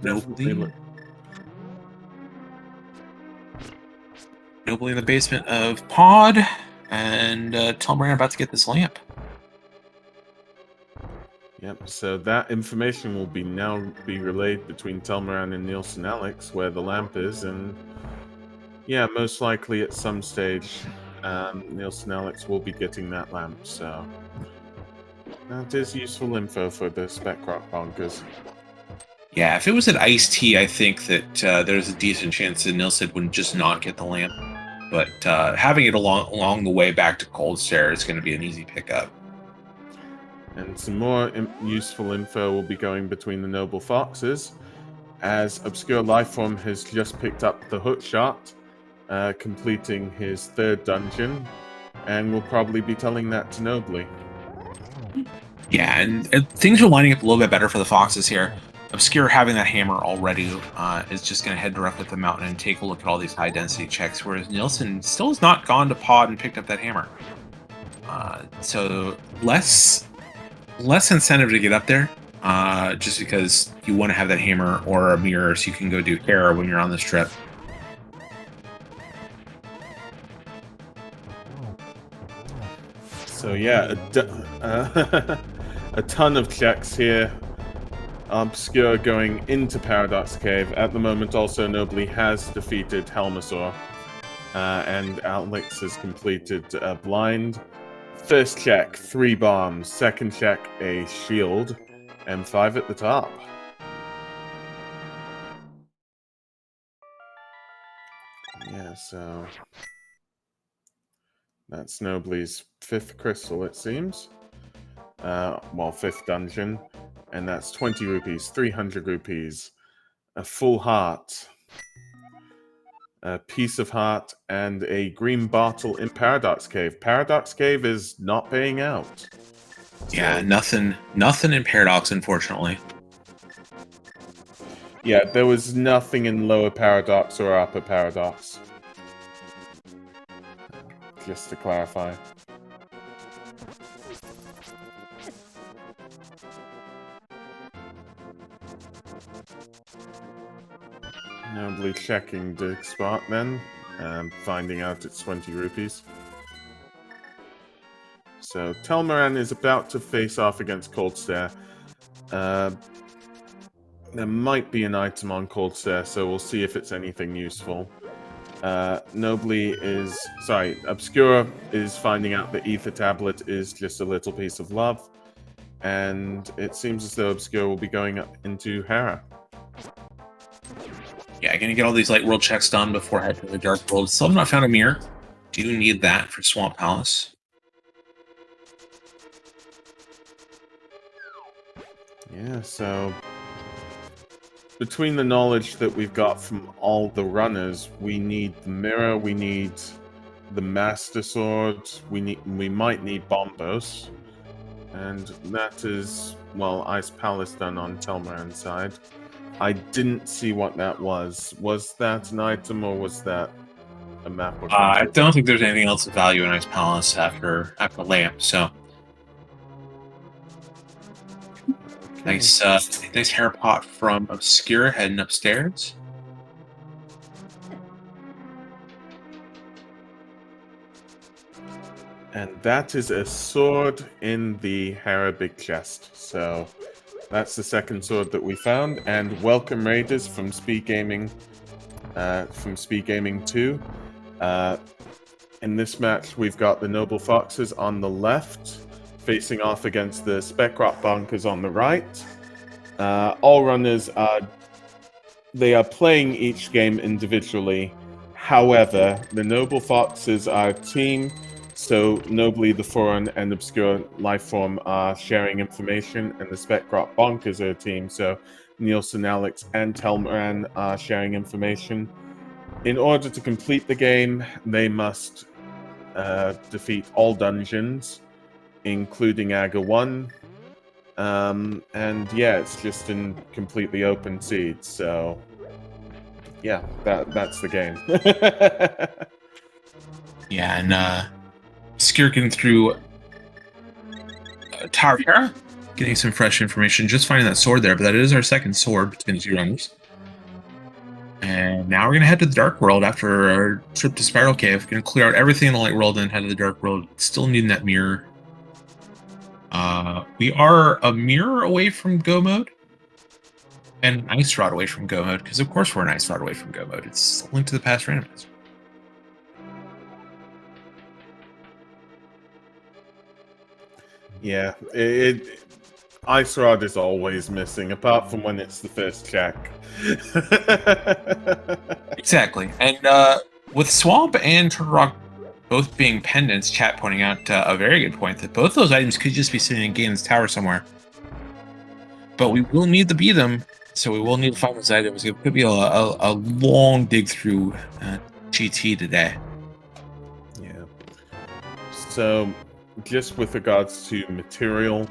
Nobly in the basement of Pod, and Telmoran about to get this lamp.
Yep, so that information will now be relayed between Telmoran and Nielsen Alex, where the lamp is, and yeah, most likely at some stage, Nielsen Alex will be getting that lamp, so that is useful info for the Spec Rock Bonkers.
Yeah, if it was at Ice Tea, I think that there's a decent chance that Nilsson would just not get the lamp. But having it along the way back to Cold Stare is going to be an easy pickup.
And some more useful info will be going between the Noble Foxes, as Obscure Lifeform has just picked up the hookshot, completing his third dungeon, and will probably be telling that to Nobly.
Yeah, and things are lining up a little bit better for the Foxes here. Obscure having that hammer already is just going to head directly up the mountain and take a look at all these high-density checks, whereas Nielsen still has not gone to Pod and picked up that hammer. So less incentive to get up there, just because you want to have that hammer or a mirror so you can go do Terror when you're on this trip.
So yeah, a ton of checks here. Obscure going into Paradox Cave. At the moment, also Nobly has defeated Helmasaur. And Alex has completed Blind. First check, 3 bombs. Second check, a shield. And 5 at the top. Yeah, so... that's Nobly's 5th crystal, it seems. Well, 5th dungeon. And that's 20 rupees, 300 rupees, a full heart, a piece of heart, and a green bottle in Paradox Cave. Paradox Cave is not paying out.
Yeah,
So,
nothing in Paradox, unfortunately.
yeah, there was nothing in lower paradox or upper paradox. Just to clarify. Nobly checking dig spot then, and finding out it's 20 rupees. So Telmaran is about to face off against Cold Stare. There might be an item on Cold Stare, so we'll see if it's anything useful. Obscura is finding out that Ether Tablet is just a little piece of love, and it seems as though Obscura will be going up into Hera.
Yeah, gonna get all these light world checks done before heading to the dark world. Still have not found a mirror. Do need that for Swamp Palace.
Yeah, so between the knowledge that we've got from all the runners, we need the mirror, we need the Master Sword, we might need Bombos, and that is, well, Ice Palace done on Telmaran's side. I didn't see what that was. Was that an item or was that a map or something?
I don't think there's anything else of value in Ice Palace after Lamp. So
Okay.
nice hair pot from Obscura heading upstairs.
And that is a sword in the Hera big chest. So that's the second sword that we found. And welcome raiders from SpeedGaming, from SpeedGaming 2. In this match, we've got the Noble Foxes on the left, facing off against the Spec Bonkers on the right. All runners are playing each game individually. However, the Noble Foxes are a team, so Nobly the Foreign and Obscure Lifeform are sharing information, and the Spec Bonkers are a team, so Nielsen, Alex, and Telmaran are sharing information. In order to complete the game, they must defeat all dungeons, including Aga 1. And yeah, it's just in completely open seed, so yeah, that's the game.
Yeah, and Obscura getting through Tower of Hera, getting some fresh information. Just finding that sword there, but that is our second sword between the two runners. And now we're gonna head to the Dark World after our trip to Spiral Cave. Gonna clear out everything in the Light World and head to the Dark World. Still needing that mirror. We are a mirror away from Go mode, and an Ice Rod away from Go mode, because of course we're an Ice Rod away from Go mode. It's a Link to the Past randomizer.
Yeah, Ice Rod is always missing, apart from when it's the first check.
Exactly. And with Swamp and Turtle Rock both being pendants, chat pointing out a very good point that both those items could just be sitting in Gain's tower somewhere. But we will need to beat them, so we will need to find those items. It could be a long dig through GT today.
Yeah. So, just with regards to material,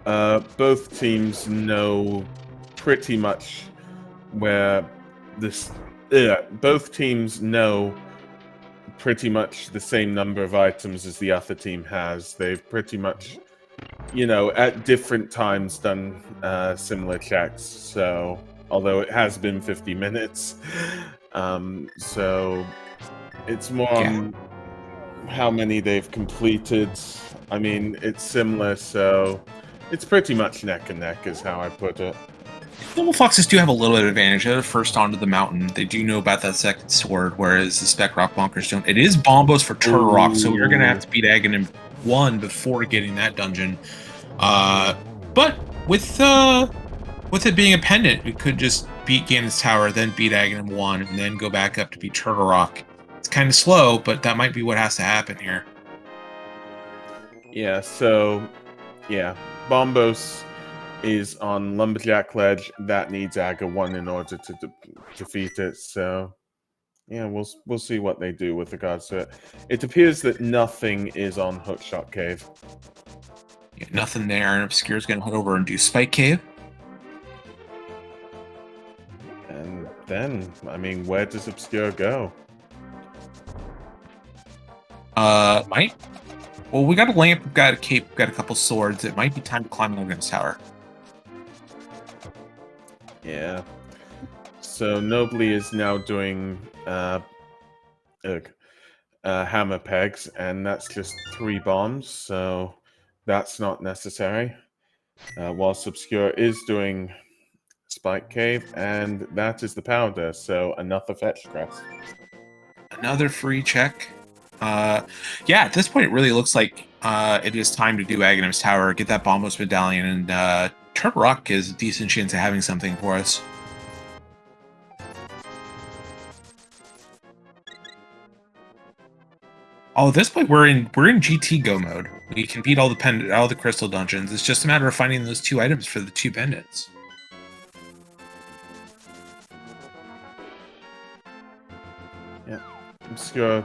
both teams know pretty much where this. Both teams know pretty much the same number of items as the other team has. They've pretty much, at different times done similar checks. So, although it has been 50 minutes, so it's more on how many they've completed. I mean, it's similar, so it's pretty much neck and neck, is how I put it.
Noble Foxes do have a little bit of advantage. They're first onto the mountain. They do know about that second sword, whereas the Spec Rock Bonkers don't. It is Bombos for Turtle Rock, so we're going to have to beat Aghanim 1 before getting that dungeon. But with it being a pendant, we could just beat Ganon's Tower, then beat Aghanim 1, and then go back up to beat Turtle Rock. It's kind of slow, but that might be what has to happen here.
Yeah, so, yeah, Bombos is on Lumberjack Ledge. That needs Aga 1 in order to defeat it, so yeah, we'll see what they do with regards to it. It appears that nothing is on Hookshot Cave.
Yeah, nothing there, and Obscure's gonna head over and do Spike Cave.
And then, I mean, where does Obscure go?
Might. Well, we got a lamp, we've got a cape, we've got a couple swords. It might be time to climb Logan's tower.
Yeah. So Nobly is now doing hammer pegs, and that's just 3 bombs, so that's not necessary. Whilst Obscure is doing Spike Cave, and that is the powder, so another fetch crest.
Another free check. Yeah, at this point, it really looks like it is time to do Aghanim's Tower, get that Bombos Medallion, and Turtle Rock is a decent chance of having something for us. Oh, at this point, we're in GT Go mode. We can beat all the crystal dungeons. It's just a matter of finding those 2 items for the 2 pendants.
Yeah, Obscure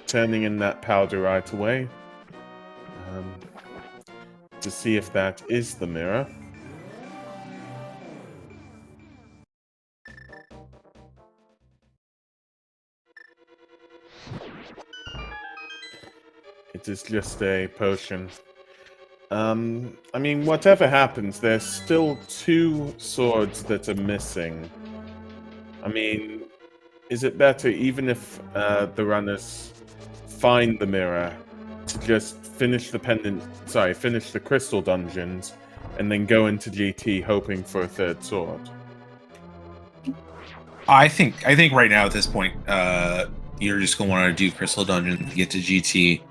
turning in that powder right away to see if that is the mirror. It is just a potion. I mean, whatever happens, there's still 2 swords that are missing. I mean, is it better, even if the runners find the mirror, to just finish the crystal dungeons, and then go into GT hoping for a 3rd sword?
I think right now at this point, you're just gonna want to do crystal dungeon to get to GT.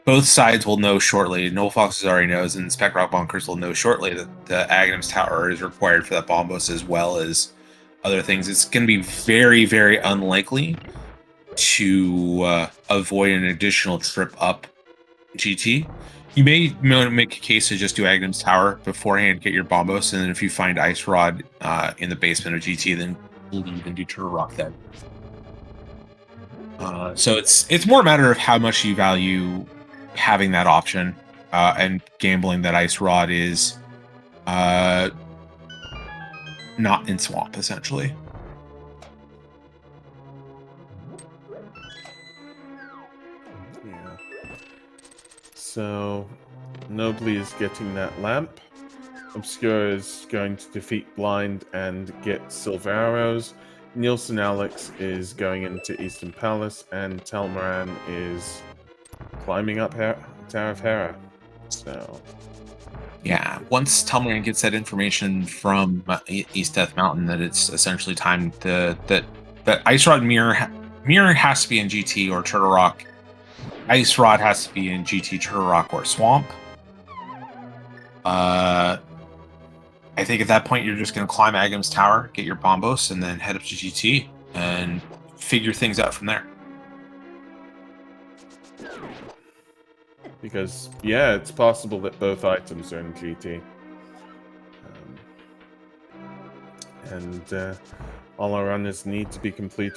Both sides will know shortly. Noble Foxes already knows, and Spec Rock Bonkers will know shortly that the Aghanim's Tower is required for that Bombos as well as other things. It's going to be very, very unlikely to avoid an additional trip up GT. You may make a case to just do Aghanim's Tower beforehand, get your Bombos, and then if you find Ice Rod in the basement of GT, then leave and do Turtle Rock then. So it's more a matter of how much you value having that option and gambling that Ice Rod is not in Swamp, essentially.
Yeah. So, Nobly is getting that lamp. Obscure is going to defeat Blind and get Silver Arrows. Nielsen Alex is going into Eastern Palace, and Telmaran is climbing up Tower of Hera. So,
Yeah, once Telmaran gets that information from East Death Mountain that it's essentially time that Ice Rod Mirror has to be in GT or Turtle Rock. Ice Rod has to be in GT, Turtle Rock, or Swamp. I think at that point you're just going to climb Aghanim's Tower, get your Bombos, and then head up to GT and figure things out from there.
because, yeah, it's possible that both items are in GT. And all our runners need to complete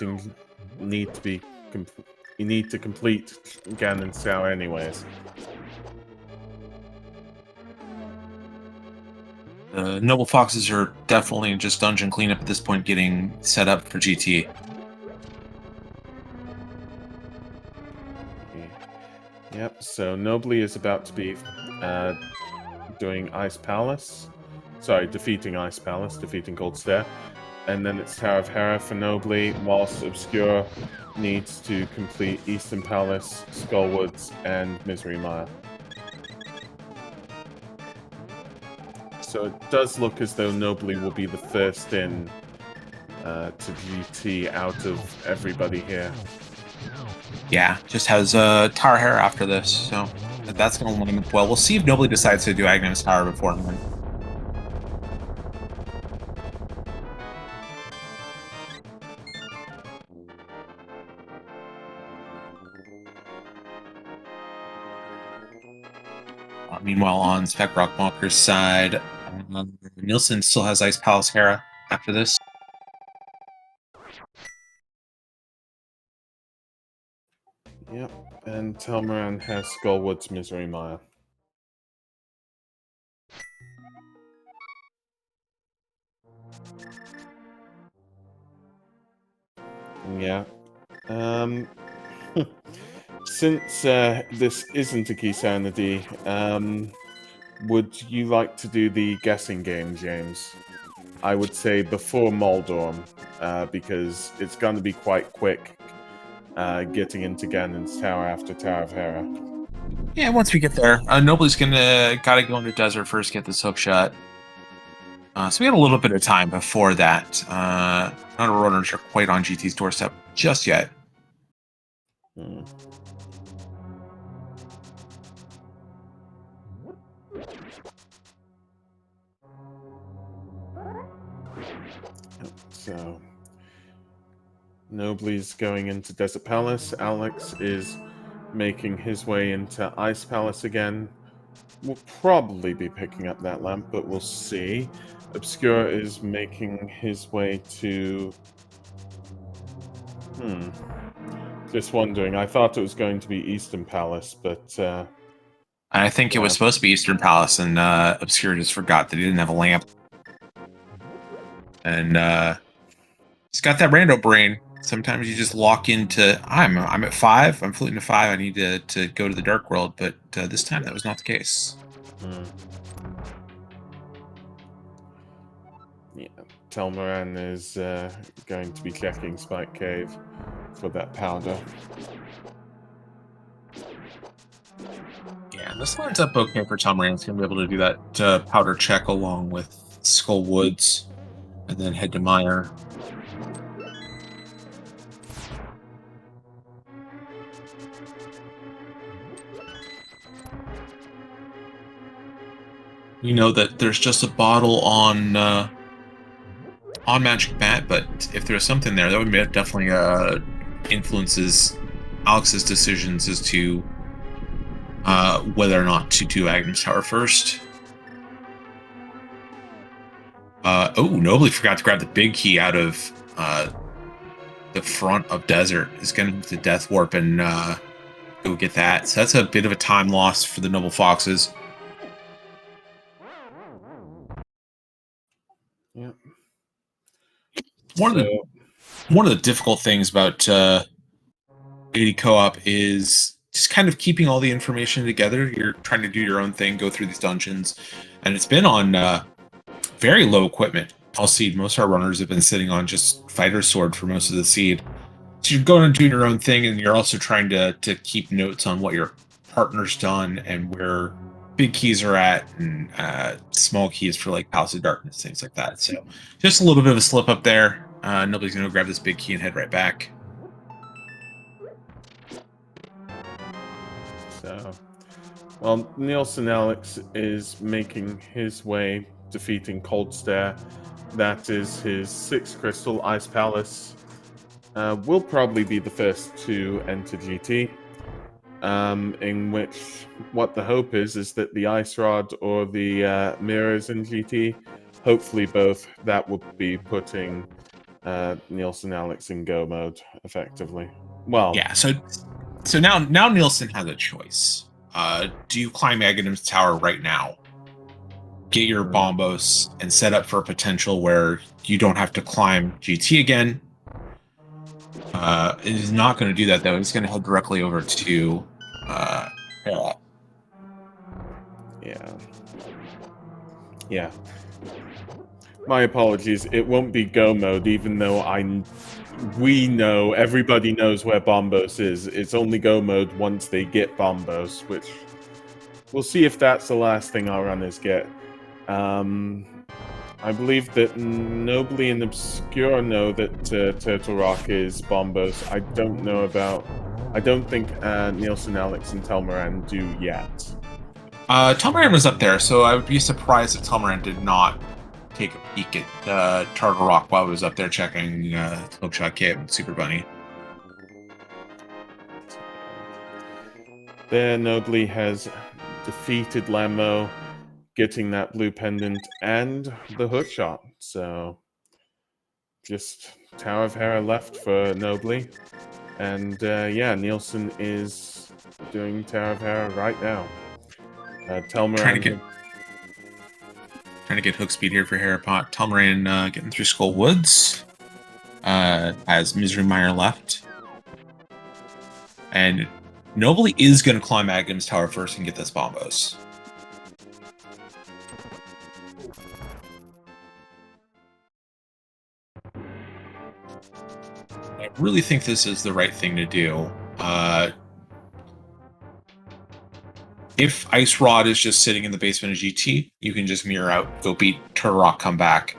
Ganon's Tower anyways.
The Noble Foxes are definitely just dungeon cleanup at this point, getting set up for GT.
Yep, so Nobly is about to be doing Ice Palace. Sorry, defeating Ice Palace, defeating Gold Stair. And then it's Tower of Hera for Nobly, whilst Obscure needs to complete Eastern Palace, Skullwoods, and Misery Mire. So it does look as though Nobly will be the first in to GT out of everybody here.
Yeah, just has Tower Hera after this, so that's going to line up well. We'll see if Nobly decides to do Aghanim's Tower beforehand. Meanwhile, on Spec Rock Bonkers' side, Nielsen still has Ice Palace Hera after this.
Yep, And Telmaran has Skullwood's Misery Mile. Yeah. Since this isn't a key sanity, would you like to do the guessing game, James? I would say before Moldorm, because it's going to be quite quick getting into Ganon's Tower after Tower of Hera.
Yeah, once we get there, Nobly's gotta go into desert first, get this hook shot. So we got a little bit of time before that. None of our runners are quite on GT's doorstep just yet.
Hmm. So, Nobly's going into Desert Palace. Alex is making his way into Ice Palace again. We'll probably be picking up that lamp, but we'll see. Obscure is making his way to... Just wondering. I thought it was going to be Eastern Palace, but...
I think it was supposed to be Eastern Palace, and Obscure just forgot that he didn't have a lamp. And he's got that rando brain. Sometimes you just lock into, I'm at 5, I'm floating to 5, I need to go to the dark world, but this time that was not the case.
Yeah, Telmaran is going to be checking Spike Cave for that powder.
Yeah, this lines up okay for Telmaran. He's going to be able to do that powder check along with Skull Woods, and then head to Mire. We know that there's just a bottle on Magic Bat, but if there's something there, that would definitely influences Alex's decisions as to whether or not to do Agnes Tower first. Nobly forgot to grab the big key out of the front of Desert. He's going to Death Warp and go get that. So that's a bit of a time loss for the Noble Foxes.
Yeah.
One of the difficult things about 80 co-op is just kind of keeping all the information together. You're trying to do your own thing, go through these dungeons, and it's been on very low equipment. All seed. Most of our runners have been sitting on just fighter sword for most of the seed. So you're going and doing your own thing, and you're also trying to keep notes on what your partner's done and where big keys are at, and small keys for like Palace of Darkness, things like that. So just a little bit of a slip up there. Nobody's going to grab this big key and head right back.
So, well, Nielsen Alex is making his way, defeating Cold Stare. That is his 6th crystal. Ice Palace will probably be the first to enter GT. In which, what the hope is that the Ice Rod or the mirrors in GT, hopefully both, that will be putting Nielsen Alex in go mode effectively. Well,
yeah. So now Nielsen has a choice. Do you climb Aghanim's Tower right now? Get your bombos and set up for a potential where you don't have to climb GT again. It is not going to do that though. It's going to head directly over to Hera.
Yeah. My apologies. It won't be go mode, even though everybody knows where Bombos is. It's only go mode once they get Bombos, which we'll see if that's the last thing our runners get. I believe that Nobly and Obscure know that Turtle Rock is Bombos. I don't think Nielsen, Alex, and Telmaran do yet.
Telmaran was up there, so I would be surprised if Telmaran did not take a peek at Turtle Rock while I was up there checking Hookshot Cave and Super Bunny.
There, Nobly has defeated Lammo, getting that blue pendant and the hookshot. So, just Tower of Hera left for Nobly. And yeah, Nielsen is Doing Tower of Terror right now.
Trying to get hook speed here for Harapot. Telmaran getting through Skull Woods. Has Misery Mire left. And Nobly is going to climb Magnum's Tower first and get this Bombos. I really think this is the right thing to do. If Ice Rod is just sitting in the basement of GT, you can just mirror out, go beat Turtle Rock, come back.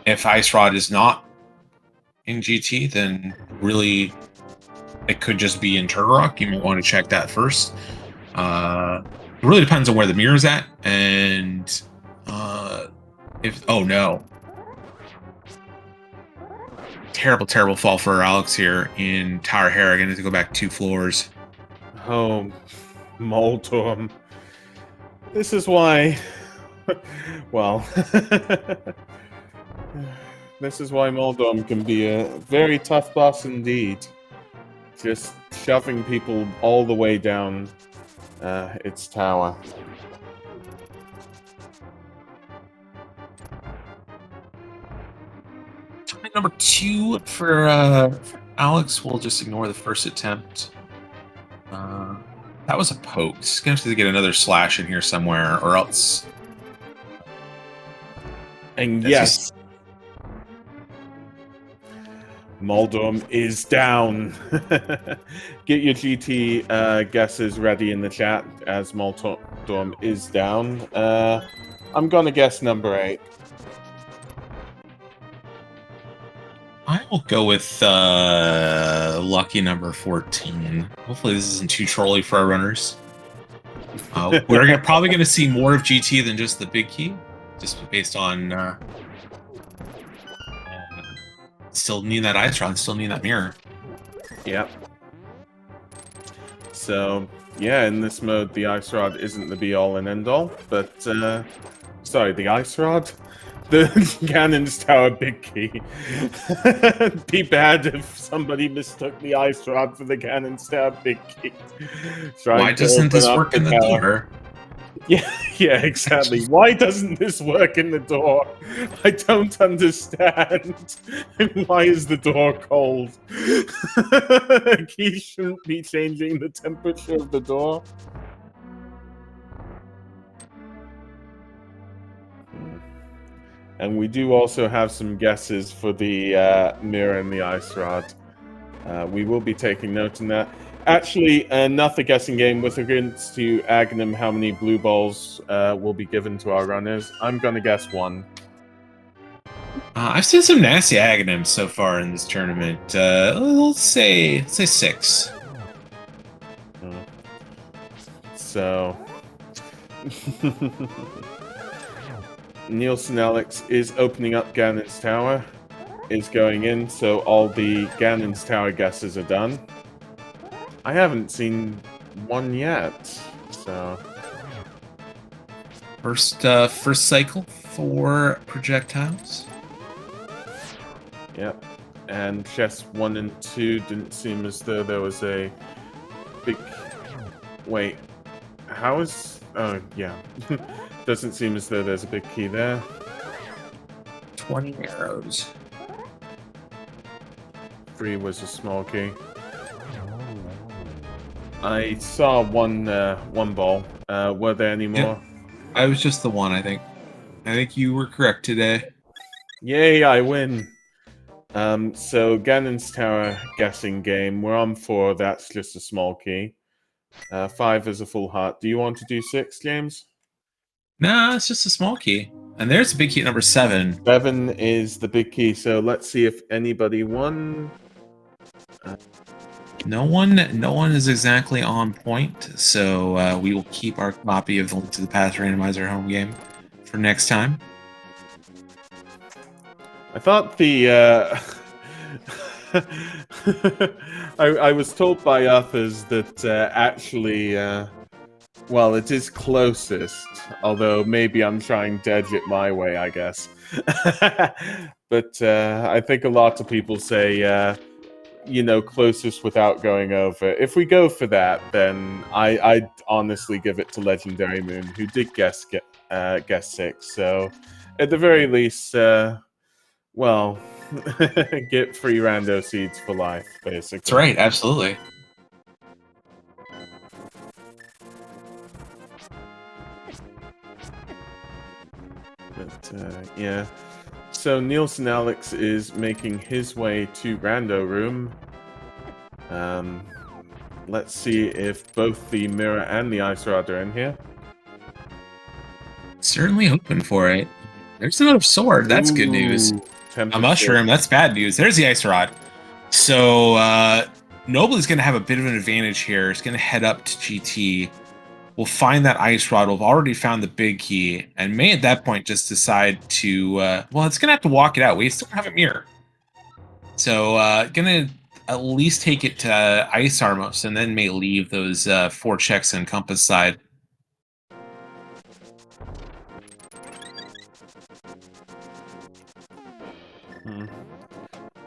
If Ice Rod is not in GT, then really it could just be in Turtle Rock. You might want to check that first. It really depends on where the mirror's at, and if oh no. Terrible fall for Alex here in Tower Hera. Going to go back 2 floors.
Oh, Moldorm. This is why... well... this is why Moldorm can be a very tough boss indeed. Just shoving people all the way down its tower.
Number 2 for Alex. We'll just ignore the first attempt. That was a poke. He's going to have to get another slash in here somewhere, or else...
And yes, Moldorm is down. Get your GT guesses ready in the chat, as Moldorm is down. I'm going to guess number 8.
I will go with lucky number 14. Hopefully this isn't too trolly for our runners. We're probably going to see more of GT than just the big key, just based on still needing that Ice Rod, still needing that mirror.
Yep. So, yeah, in this mode, the Ice Rod isn't the be-all and end-all, but, sorry, the Ice Rod? The Ganon's Tower big key. Be bad if somebody mistook the Ice Rod for the Ganon's Tower big key.
Why doesn't this work in the door?
Yeah, exactly. Why doesn't this work in the door? I don't understand. Why is the door cold? A key shouldn't be changing the temperature of the door. And we do also have some guesses for the mirror and the Ice Rod. We will be taking note on that. Actually, another guessing game with regards to Agnum, how many blue balls will be given to our runners. I'm going to guess 1.
I've seen some nasty Agnums so far in this tournament. Let's say 6.
So... Nielsen Alex is opening up Ganon's Tower, is going in, so all the Ganon's Tower guesses are done. I haven't seen one yet, so...
First cycle for projectiles.
Yep, and chess 1 and 2 didn't seem as though there was a big... Wait, how is... Oh, yeah. Doesn't seem as though there's a big key there.
20 arrows.
3 was a small key. I saw one ball. Were there any more?
Yeah. I was just the one, I think. I think you were correct today.
Yay, I win. So Ganon's Tower guessing game. We're on 4. That's just a small key. 5 is a full heart. Do you want to do 6, James?
Nah, it's just a small key. And there's a big key at number 7.
7 is the big key. So let's see if anybody won.
No one is exactly on point. So we will keep our copy of the Link to the Past Randomizer home game for next time.
I thought the I was told by others that actually well, it is closest, although maybe I'm trying to edge it my way, I guess. But I think a lot of people say closest without going over. If we go for that, then I'd honestly give it to Legendary Moon, who did guess 6. So, at the very least, well, get free rando seeds for life, basically.
That's right, absolutely.
But yeah. So Nielsen Alex is making his way to Rando Room. Let's see if both the mirror and the ice rod are in here.
Certainly hoping for it. There's another sword. That's good news. A mushroom. That's bad news. There's the ice rod. So Nobly's going to have a bit of an advantage here. He's going to head up to GT. We'll find that ice rod. We've already found the big key, and may at that point just decide to. Well, it's going to have to walk it out. We still have a mirror, so going to at least take it to Ice Armos, and then may leave those 4 checks on Compass side.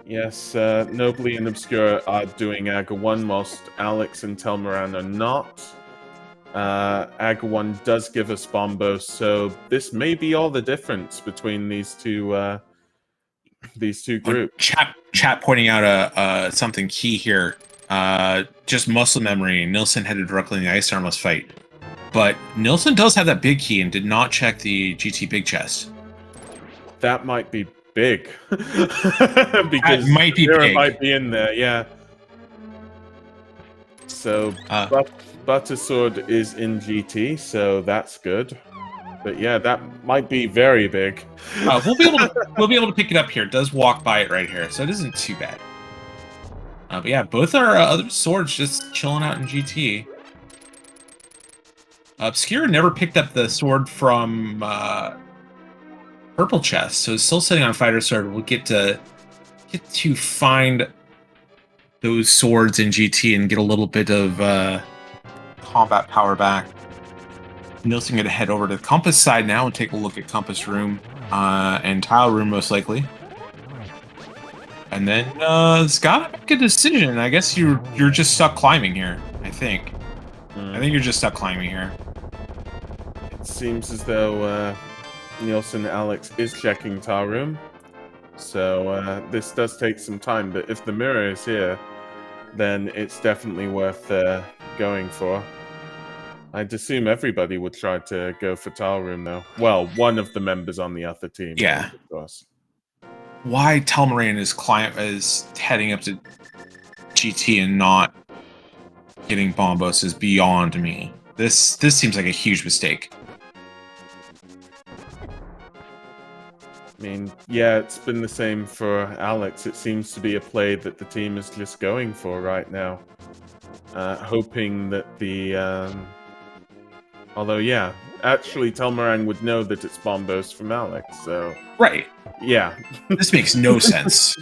Yes, Nobly and Obscure are doing Aga 1, whilst Alex and Telmaran are not. Aga 1 does give us Bombos, so this may be all the difference between these two groups.
Chat pointing out something key here. Just muscle memory. Nilsson headed directly in the Ice Armos fight. But Nilsson does have that big key and did not check the GT big chest.
That might be big. Because
it might be big.
Might be in there, yeah. So Buttersword is in GT, so that's good. But yeah, that might be very big.
We'll be able to pick it up here. It does walk by it right here, so it isn't too bad. But yeah, both our other swords just chilling out in GT. Obscure never picked up the sword from Purple Chest, so it's still sitting on Fighter Sword. We'll get to find those swords in GT and get a little bit of combat power back. Nielsen going to head over to the Compass side now and take a look at Compass Room and Tile Room, most likely. And then it's got to make a decision. I guess you're just stuck climbing here, I think. I think you're just stuck climbing here.
It seems as though Nielsen Alex is checking Tile Room. So this does take some time, but if the mirror is here, then it's definitely worth going for. I'd assume everybody would try to go for Tile Room, though. Well, one of the members on the other team.
Yeah.
Of course.
Why Telmaran is heading up to GT and not getting Bombos is beyond me. This seems like a huge mistake.
I mean, yeah, it's been the same for Alex. It seems to be a play that the team is just going for right now. Hoping that the... Although, yeah, actually Telmaran would know that it's Bombos from Alex, so...
Right.
Yeah.
This makes no sense.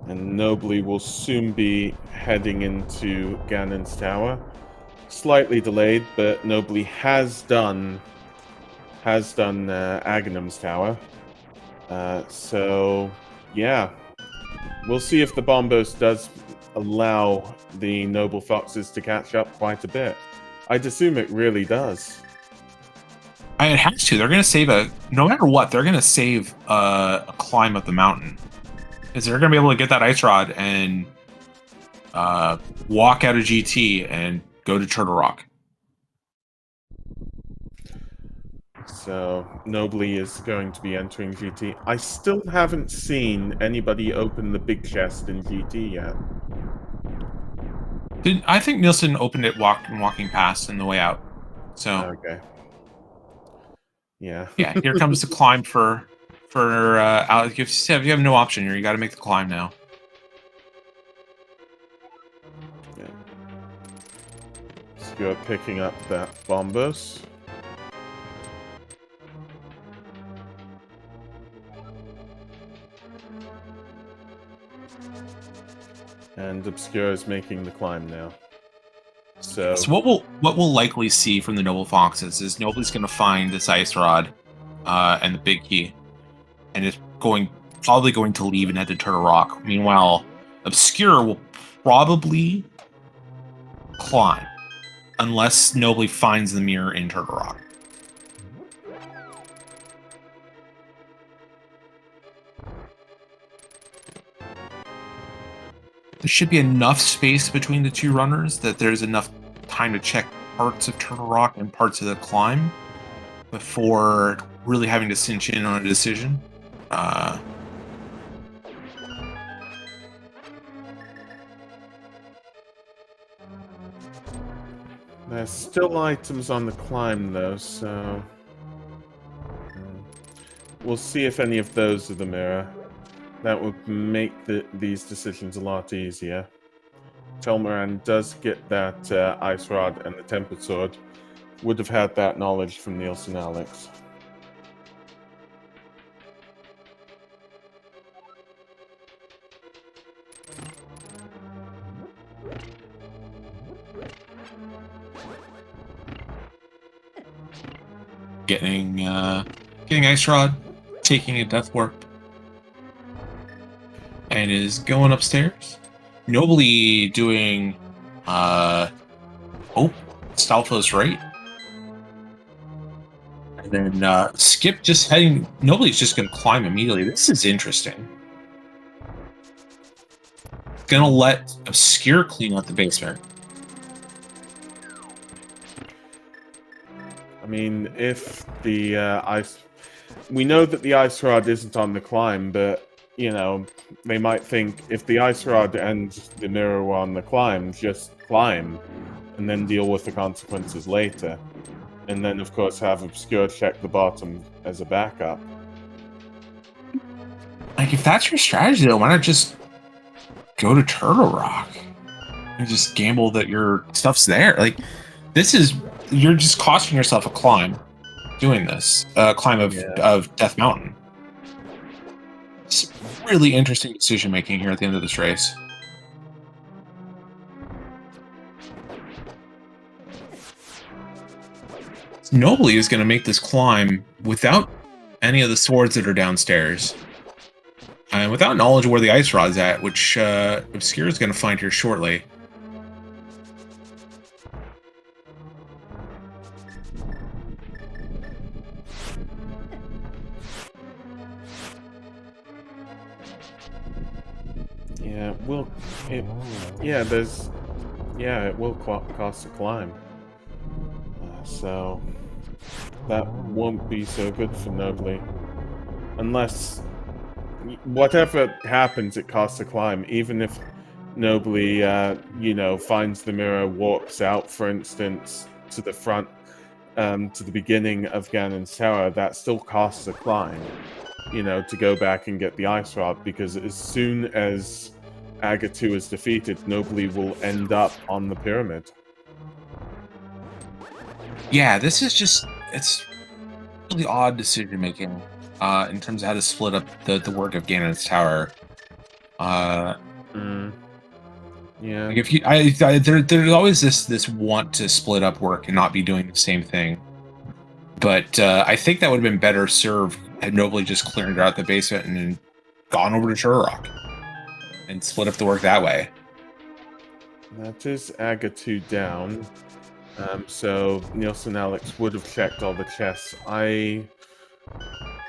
And Nobly will soon be heading into Ganon's tower. Slightly delayed, but Nobly has done Aghanim's tower. So, yeah. We'll see if the Bombos does allow the Noble Foxes to catch up quite a bit. I'd assume it really does.
It has to. They're going to save no matter what, they're going to save a climb up the mountain. Because they're going to be able to get that ice rod and walk out of GT and go to Turtle Rock.
So, Nobly is going to be entering GT. I still haven't seen anybody open the big chest in GT yet.
I think Nielsen opened it walking past on the way out. So
okay. Yeah.
Yeah, here comes the climb for Alex. You have no option here. You got to make the climb now.
Yeah. Let's go picking up that Bombos. And Obscure is making the climb now. So,
So what we'll likely see from the Noble Foxes is Noble's going to find this ice rod and the big key, and is probably going to leave and head to Turtle Rock. Meanwhile, Obscure will probably climb unless Nobly finds the mirror in Turtle Rock. There should be enough space between the two runners that there's enough time to check parts of Turtle Rock and parts of the climb before really having to cinch in on a decision.
There's still items on the climb, though, so... We'll see if any of those are the mirror. That would make these decisions a lot easier. Telmaran does get that Ice Rod and the Tempered Sword. Would have had that knowledge from Nielsen Alex.
Getting Ice Rod, taking a Death Warp, and is going upstairs. Nobly doing Stalfo's right. And then Skip just heading. Nobly's just going to climb immediately. This is interesting. Gonna let Obscure clean out the basement.
I mean, if the ice... We know that the Ice Rod isn't on the climb, but, you know, they might think if the Ice Rod and the mirror were on the climb, just climb, and then deal with the consequences later. And then, of course, have Obscure check the bottom as a backup.
Like, if that's your strategy, though, why not just go to Turtle Rock and just gamble that your stuff's there? Like, you're just costing yourself a climb doing this, climb of Death Mountain. It's really interesting decision making here at the end of this race. Nobly is going to make this climb without any of the swords that are downstairs. And without knowledge of where the ice rod's at, which Obscure is going to find here shortly.
It will cost a climb. So that won't be so good for Nobly. Unless whatever happens, it costs a climb. Even if Nobly, finds the mirror, warps out, for instance, to the front, to the beginning of Ganon's tower, that still costs a climb. To go back and get the Ice Rod, because as soon as Aga 2 is defeated, Nobly will end up on the pyramid.
Yeah, this is it's really odd decision making in terms of how to split up the work of Ganon's tower.
Yeah.
Like there's always this want to split up work and not be doing the same thing. But I think that would have been better served had Nobly just cleared out the basement and then gone over to Turtle Rock and split up the work that way.
That is Aga 2 down. So Nielsen Alex would have checked all the chests. I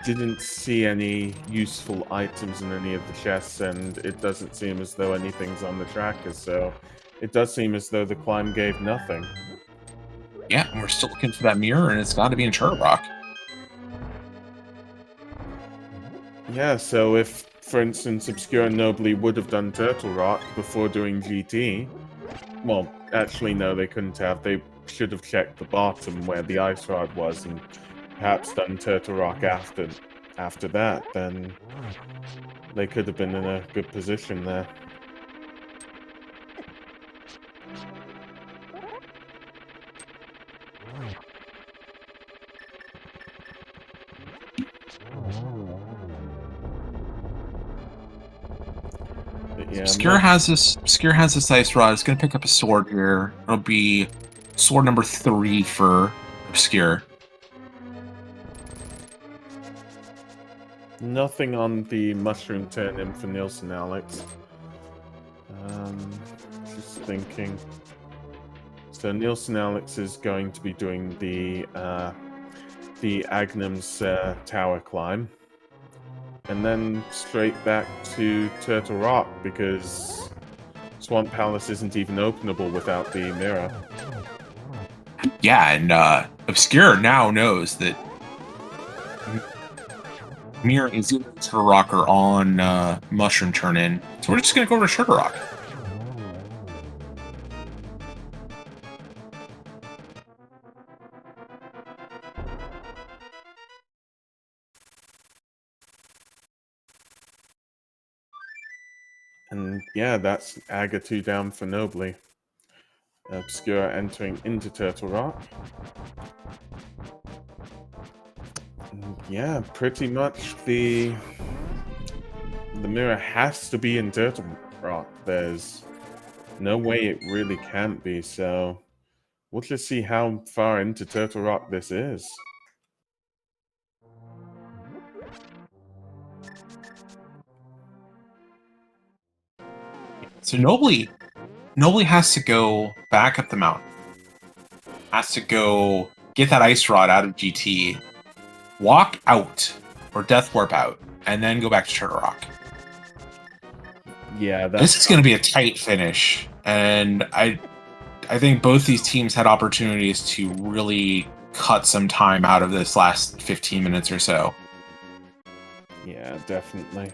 didn't see any useful items in any of the chests, and it doesn't seem as though anything's on the tracker, so it does seem as though the climb gave nothing.
Yeah, and we're still looking for that mirror, and it's got to be in Turtle Rock.
Yeah, so if, for instance, Obscure and Nobly would have done Turtle Rock before doing GT, well, actually, no, they couldn't have. They should have checked the bottom where the Ice Rod was and perhaps done Turtle Rock after that, then they could have been in a good position there. But Yeah,
Obscure has this ice rod. It's gonna pick up a sword here. It'll be sword number 3 for Obscure.
nothing on the mushroom turn in for Nielsen, Alex. Just thinking. So Nielsen Alex is going to be doing the Agnum's tower climb, and then straight back to Turtle Rock because Swamp Palace isn't even openable without the mirror.
Yeah, and Obscure now knows that Mirror is either Turtle Rock or on Mushroom Turn In. So we're just gonna go over to Turtle Rock.
And yeah, that's Aga 2 down for Nobly. Obscure entering into Turtle Rock. And yeah, pretty much the mirror has to be in Turtle Rock. There's no way it really can't be, so we'll just see how far into Turtle Rock this is.
So Nobly has to go back up the mountain. Has to go get that ice rod out of GT, walk out or death warp out, and then go back to Turtle Rock.
Yeah,
this is going to be a tight finish, and I think both these teams had opportunities to really cut some time out of this last 15 minutes or so.
Yeah, definitely.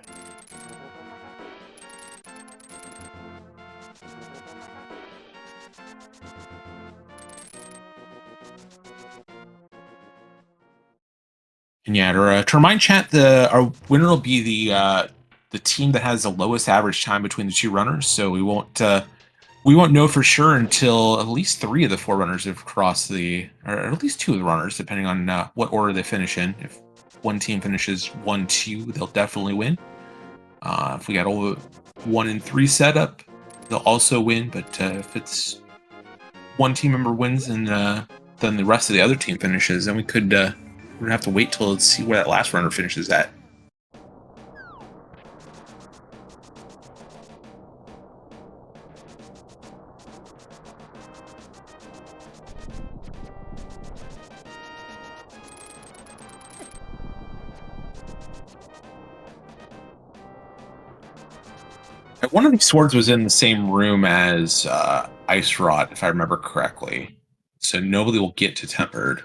And yeah, to remind chat, our winner will be the team that has the lowest average time between the two runners. So we won't know for sure until at least 3 of the 4 runners have crossed or at least 2 of the runners, depending on what order they finish in. If one team finishes 1-2, they'll definitely win. If we got all the 1 and 3 set up, they'll also win. But if it's one team member wins and then the rest of the other team finishes, then we're gonna have to wait till see where that last runner finishes at. One of these swords was in the same room as Ice Rod, if I remember correctly. So nobody will get to Tempered.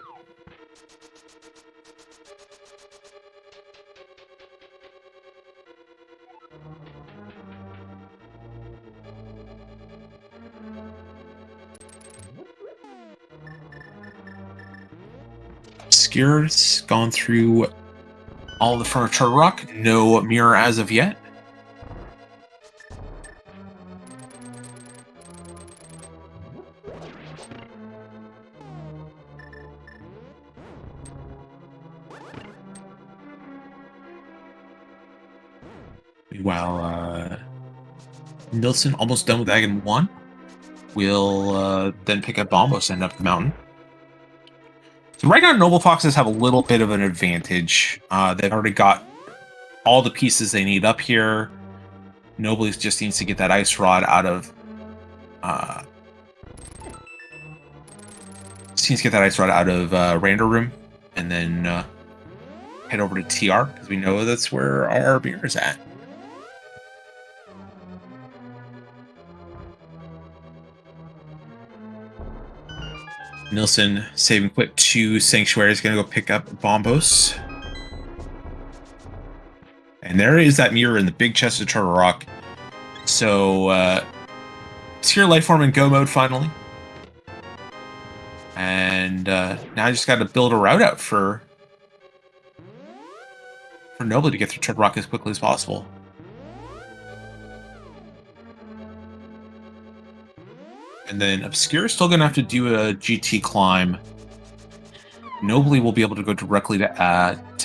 Obscure's gone through all the front of Turtle Rock. No mirror as of yet. While Nilsson almost done with Agon 1, will then pick up Bombos and up the mountain. So right now, Noble Foxes have a little bit of an advantage. They've already got all the pieces they need up here. Noble just needs to get that ice rod out of. Just needs to get that ice rod out of Random Room, and then head over to TR because we know that's where our mirror is at. Nilsson saving quick to Sanctuary is going to go pick up Bombos. And there is that mirror in the big chest of Turtle Rock. So, Secure Lifeform in go mode finally. And now I just got to build a route out for Noble to get through Turtle Rock as quickly as possible. And then Obscure is still going to have to do a GT climb. Nobly will be able to go directly to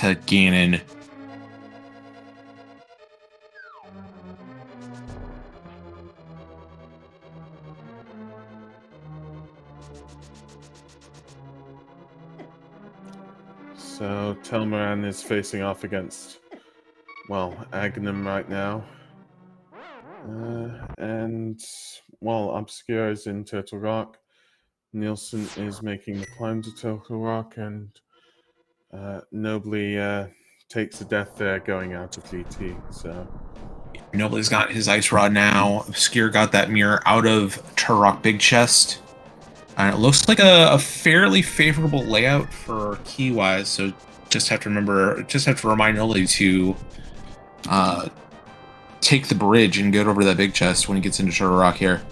Ganon.
So Telmaran is facing off against, well, Aghanim right now. And while Obscure is in Turtle Rock, Nielsen is making the climb to Turtle Rock, and nobly takes a death there going out of GT. So
Nobly's got his ice rod now. Obscure got that mirror out of Turok Big Chest. And it looks like a fairly favorable layout for key wise. So just have to remind Nobly to take the bridge and get over to that big chest when he gets into Turtle Rock here.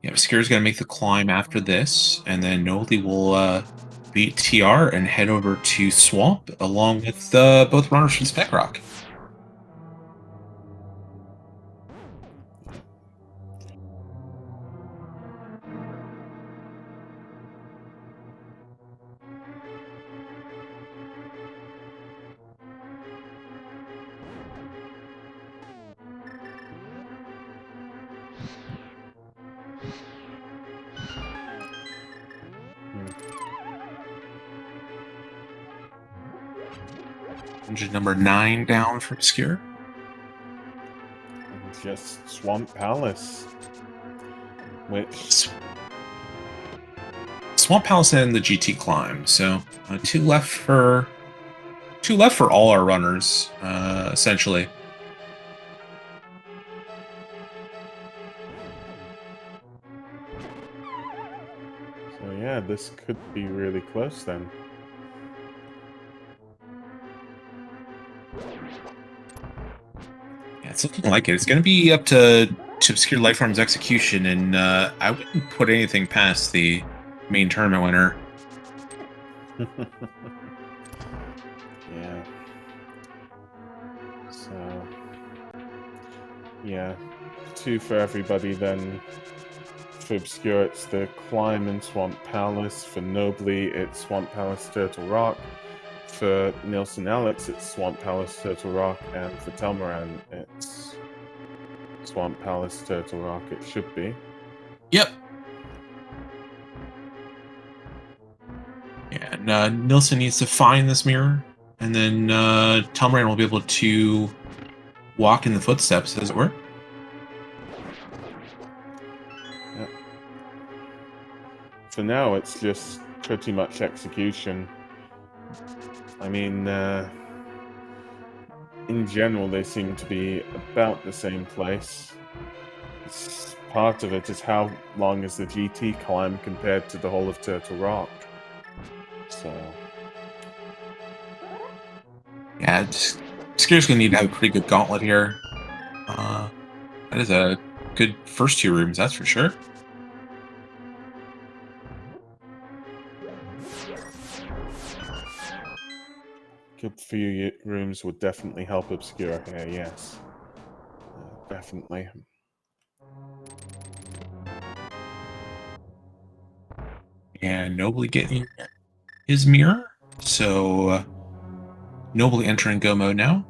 Yeah, Obscure's going to make the climb after this, and then Noli will beat TR and head over to Swamp, along with both runners from Spec Rock. Engine number 9 down for Obscure.
and just Swamp Palace, which
Swamp Palace and the GT climb. So two left for all our runners, essentially.
So yeah, this could be really close then.
Yeah, it's looking like it. It's going to be up to Obscure Lifeform's execution, and I wouldn't put anything past the main tournament winner.
Yeah. So yeah, 2 for everybody then. For Obscure, it's the climb in Swamp Palace. For Nobly, it's Swamp Palace, Turtle Rock. For Nielsen Alex, it's Swamp Palace, Turtle Rock. And for Telmaran, it's Swamp Palace, Turtle Rock. It should be.
Yep. Yeah, and Nilsson needs to find this mirror, and then Telmaran will be able to walk in the footsteps, as it were.
Yep. For now, it's just pretty much execution. I mean, in general, they seem to be about the same place. Part of it is how long is the GT climb compared to the whole of Turtle Rock. So
Yeah, Obscure's going to need to have a pretty good gauntlet here. That is a good first 2 rooms, that's for sure.
good few rooms would definitely help Obscure here, yes. Definitely.
And Nobly getting his mirror. So Nobly entering go mode now.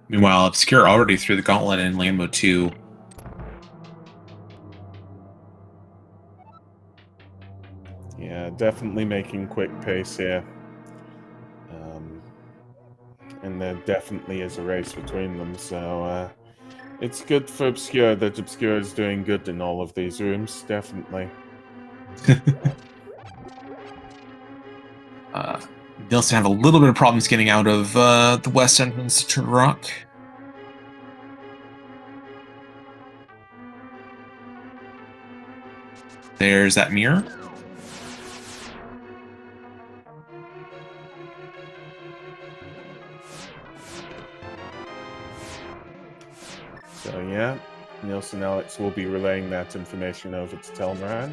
Meanwhile, Obscure already threw the gauntlet in land mode 2.
Yeah, definitely making quick pace here. And there definitely is a race between them, so it's good for Obscure that Obscure is doing good in all of these rooms, definitely.
Nilsson have a little bit of problems getting out of the west entrance to Rock. There's that mirror.
So yeah, Nielsen Alex will be relaying that information over to Telmaran.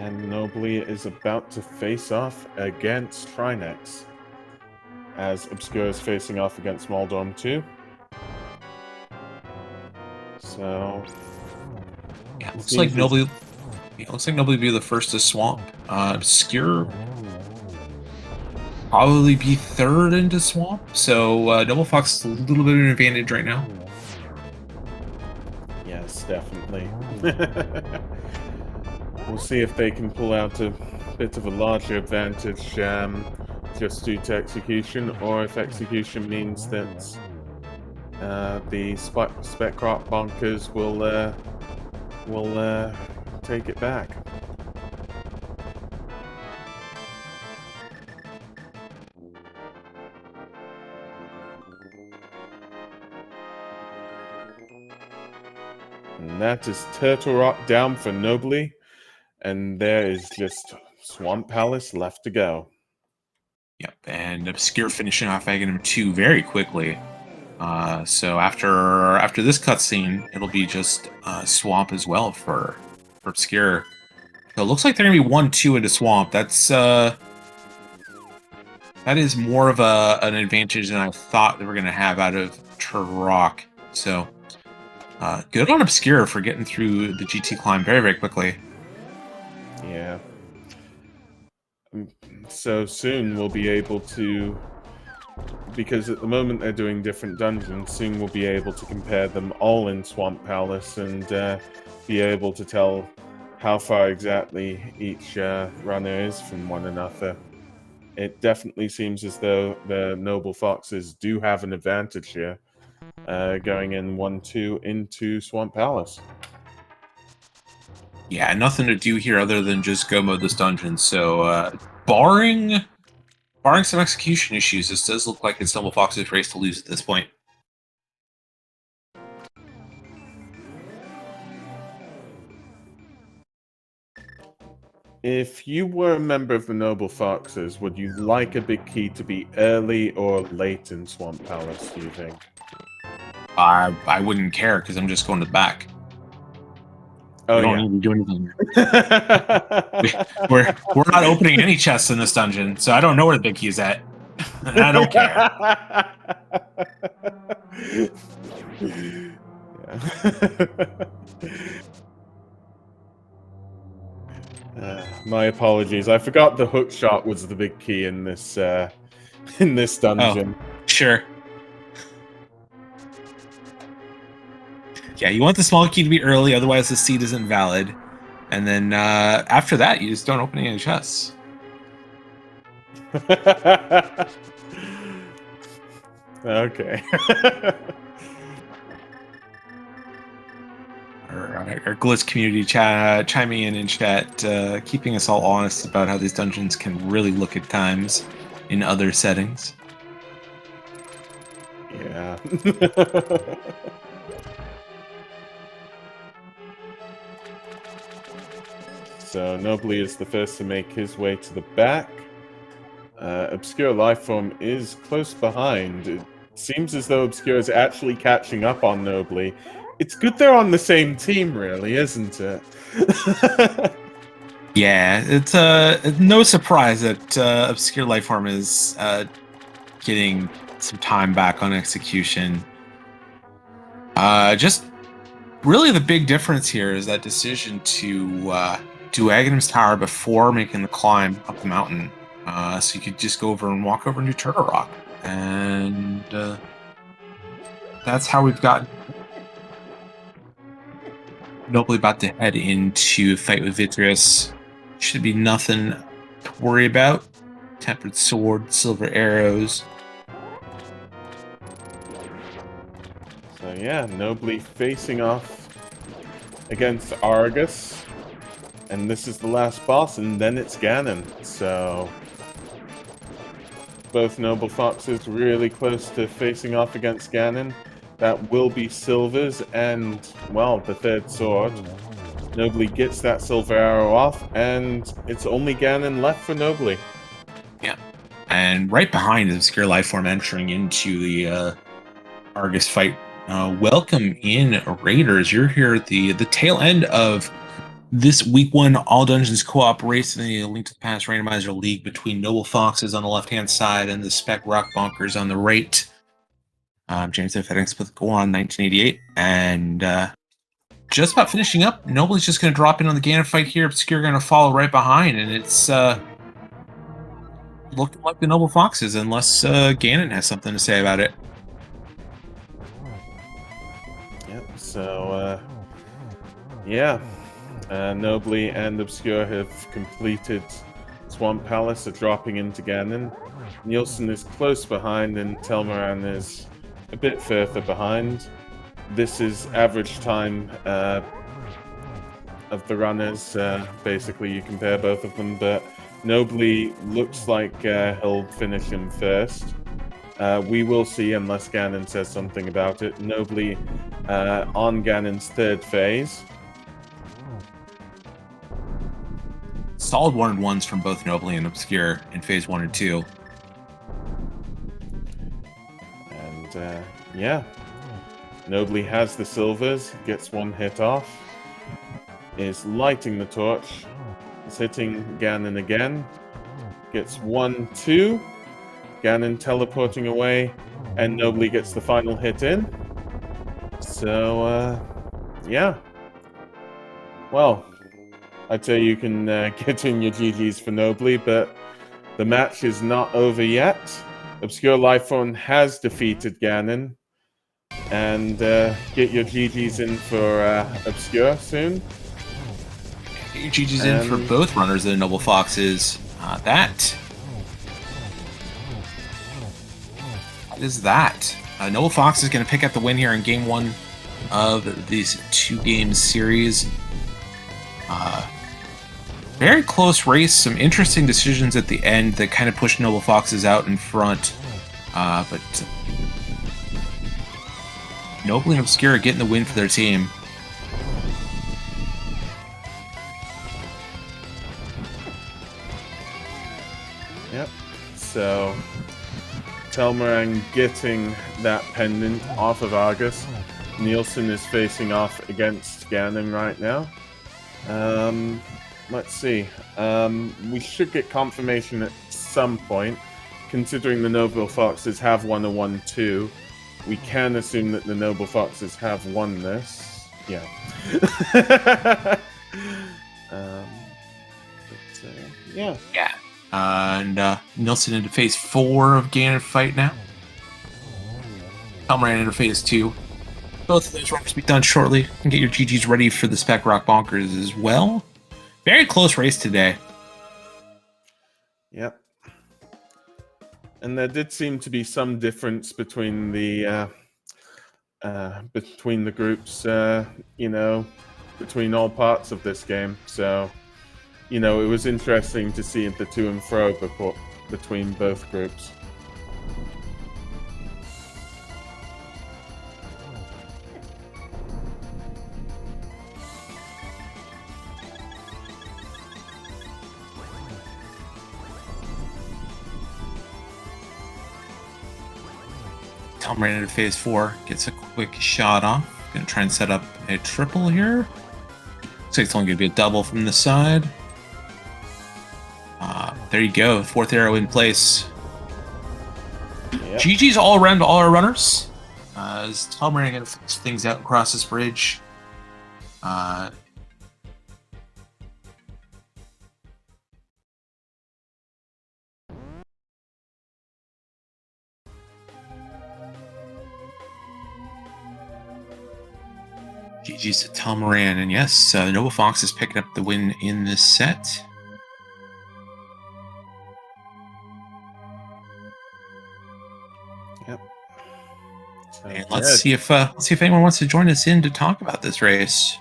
And Nobly is about to face off against Trinex, as Obscure is facing off against Moldorm 2. So
yeah, looks like Nobly be the first to swamp. Obscure probably be third into swamp. So Noble Fox a little bit of an advantage right now.
Yes, definitely. We'll see if they can pull out a bit of a larger advantage just due to execution, or if execution means that the Spec Bonkers will take it back. And that is Turtle Rock down for Nobly, and there is just Swamp Palace left to go.
Yep, and Obscure finishing off Aghanim 2 very quickly. So after this cutscene, it'll be just Swamp as well for Obscure. So it looks like they're gonna be 1-2 into Swamp. That is more of an advantage than I thought they were gonna have out of Turok. So good on Obscure for getting through the GT climb very, very quickly.
Yeah. So soon we'll be able to, because at the moment they're doing different dungeons, soon we'll be able to compare them all in Swamp Palace and be able to tell how far exactly each runner is from one another. It definitely seems as though the Noble Foxes do have an advantage here, going in 1-2 into Swamp Palace.
Yeah, nothing to do here other than just go mode this dungeon. So barring some execution issues, this does look like it's Noble Fox's race to lose at this point.
If you were a member of the Noble Foxes, would you like a big key to be early or late in Swamp Palace, do you think?
I wouldn't care because I'm just going to the back.
Oh,
we don't need to do anything. we're not opening any chests in this dungeon, so I don't know where the big key is at. And I don't care.
My apologies. I forgot the hook shot was the big key in this dungeon.
Oh, sure. Yeah, you want the small key to be early, otherwise the seed isn't valid. And then after that, you just don't open any chests.
Okay.
Our Glitz community chiming in chat, keeping us all honest about how these dungeons can really look at times in other settings.
Yeah. So Nobly is the first to make his way to the back. Obscure Lifeform is close behind. It seems as though Obscure is actually catching up on Nobly. It's good they're on the same team, really, isn't it?
Yeah, it's no surprise that Obscure Lifeform is getting some time back on execution. Just really the big difference here is that decision to do Aghanim's Tower before making the climb up the mountain. So you could just go over and walk over to Turtle Rock. And that's how we've got Nobly about to head into a fight with Vitreous. Should be nothing to worry about. Tempered sword, silver arrows.
So yeah, Nobly facing off against Argus. And this is the last boss, and then it's Ganon. So both Noble Foxes really close to facing off against Ganon. That will be Silver's and, well, the third sword. Nobly gets that silver arrow off, and it's only Ganon left for Nobly.
Yeah. And right behind is Obscure Lifeform entering into the Argus fight. Welcome in, Raiders. You're here at the tail end of This week 1 All Dungeons co-op race in the Link to the Past Randomizer League between Noble Foxes on the left-hand side and the Spec Rock Bonkers on the right. James F. Headings with Go on 1988, and just about finishing up. Noble's just going to drop in on the Ganon fight here. Obscure going to follow right behind, and it's looking like the Noble Foxes, unless Ganon has something to say about it.
Yep, so, yeah. Nobly and Obscure have completed Swamp Palace, are dropping into Ganon. Nielsen is close behind, and Telmaran is a bit further behind. This is average time of the runners. Basically, you compare both of them, but Nobly looks like he'll finish him first. We will see, unless Ganon says something about it. Nobly on Ganon's third phase.
Solid 1-1s from both Nobly and Obscure in phase 1 and 2.
And yeah, Nobly has the silvers, gets one hit off, is lighting the torch, is hitting Ganon again, gets 1-2, Ganon teleporting away, and Nobly gets the final hit in. So, yeah. Well, I'd say you can get in your GGs for Nobly, but the match is not over yet. Obscure Lifeform has defeated Ganon. And get your GGs in for Obscure soon.
Get your GGs in for both runners of the Noble Foxes. That is that. Noble Fox is going to pick up the win here in Game 1 of these 2-game series. Very close race, some interesting decisions at the end that kind of pushed Noble Foxes out in front. But Nobly and Obscure are getting the win for their team.
Yep. So Telmarang getting that pendant off of Argus. Nielsen is facing off against Ganon right now. Let's see. We should get confirmation at some point. Considering the Noble Foxes have won a 1-2, we can assume that the Noble Foxes have won this. Yeah. Yeah.
Yeah. And Nielsen into phase 4 of Ganon fight now. Telmaran into phase 2. Both of those runners will be done shortly. You can get your GGs ready for the Spec Rock Bonkers as well. Very close race today.
Yep. And there did seem to be some difference between the groups, you know, between all parts of this game. So, you know, it was interesting to see the to and fro between both groups.
Telmaran into phase 4, gets a quick shot off. Gonna try and set up a triple here. Looks like it's only gonna be a double from the side. There you go, 4th arrow in place.
Yep.
GG's all around to all our runners. Is Telmaran gonna fix things out across this bridge? GG's to Telmaran, and yes, Noble Fox is picking up the win in this set.
Yep. So
And let's see if anyone wants to join us in to talk about this race.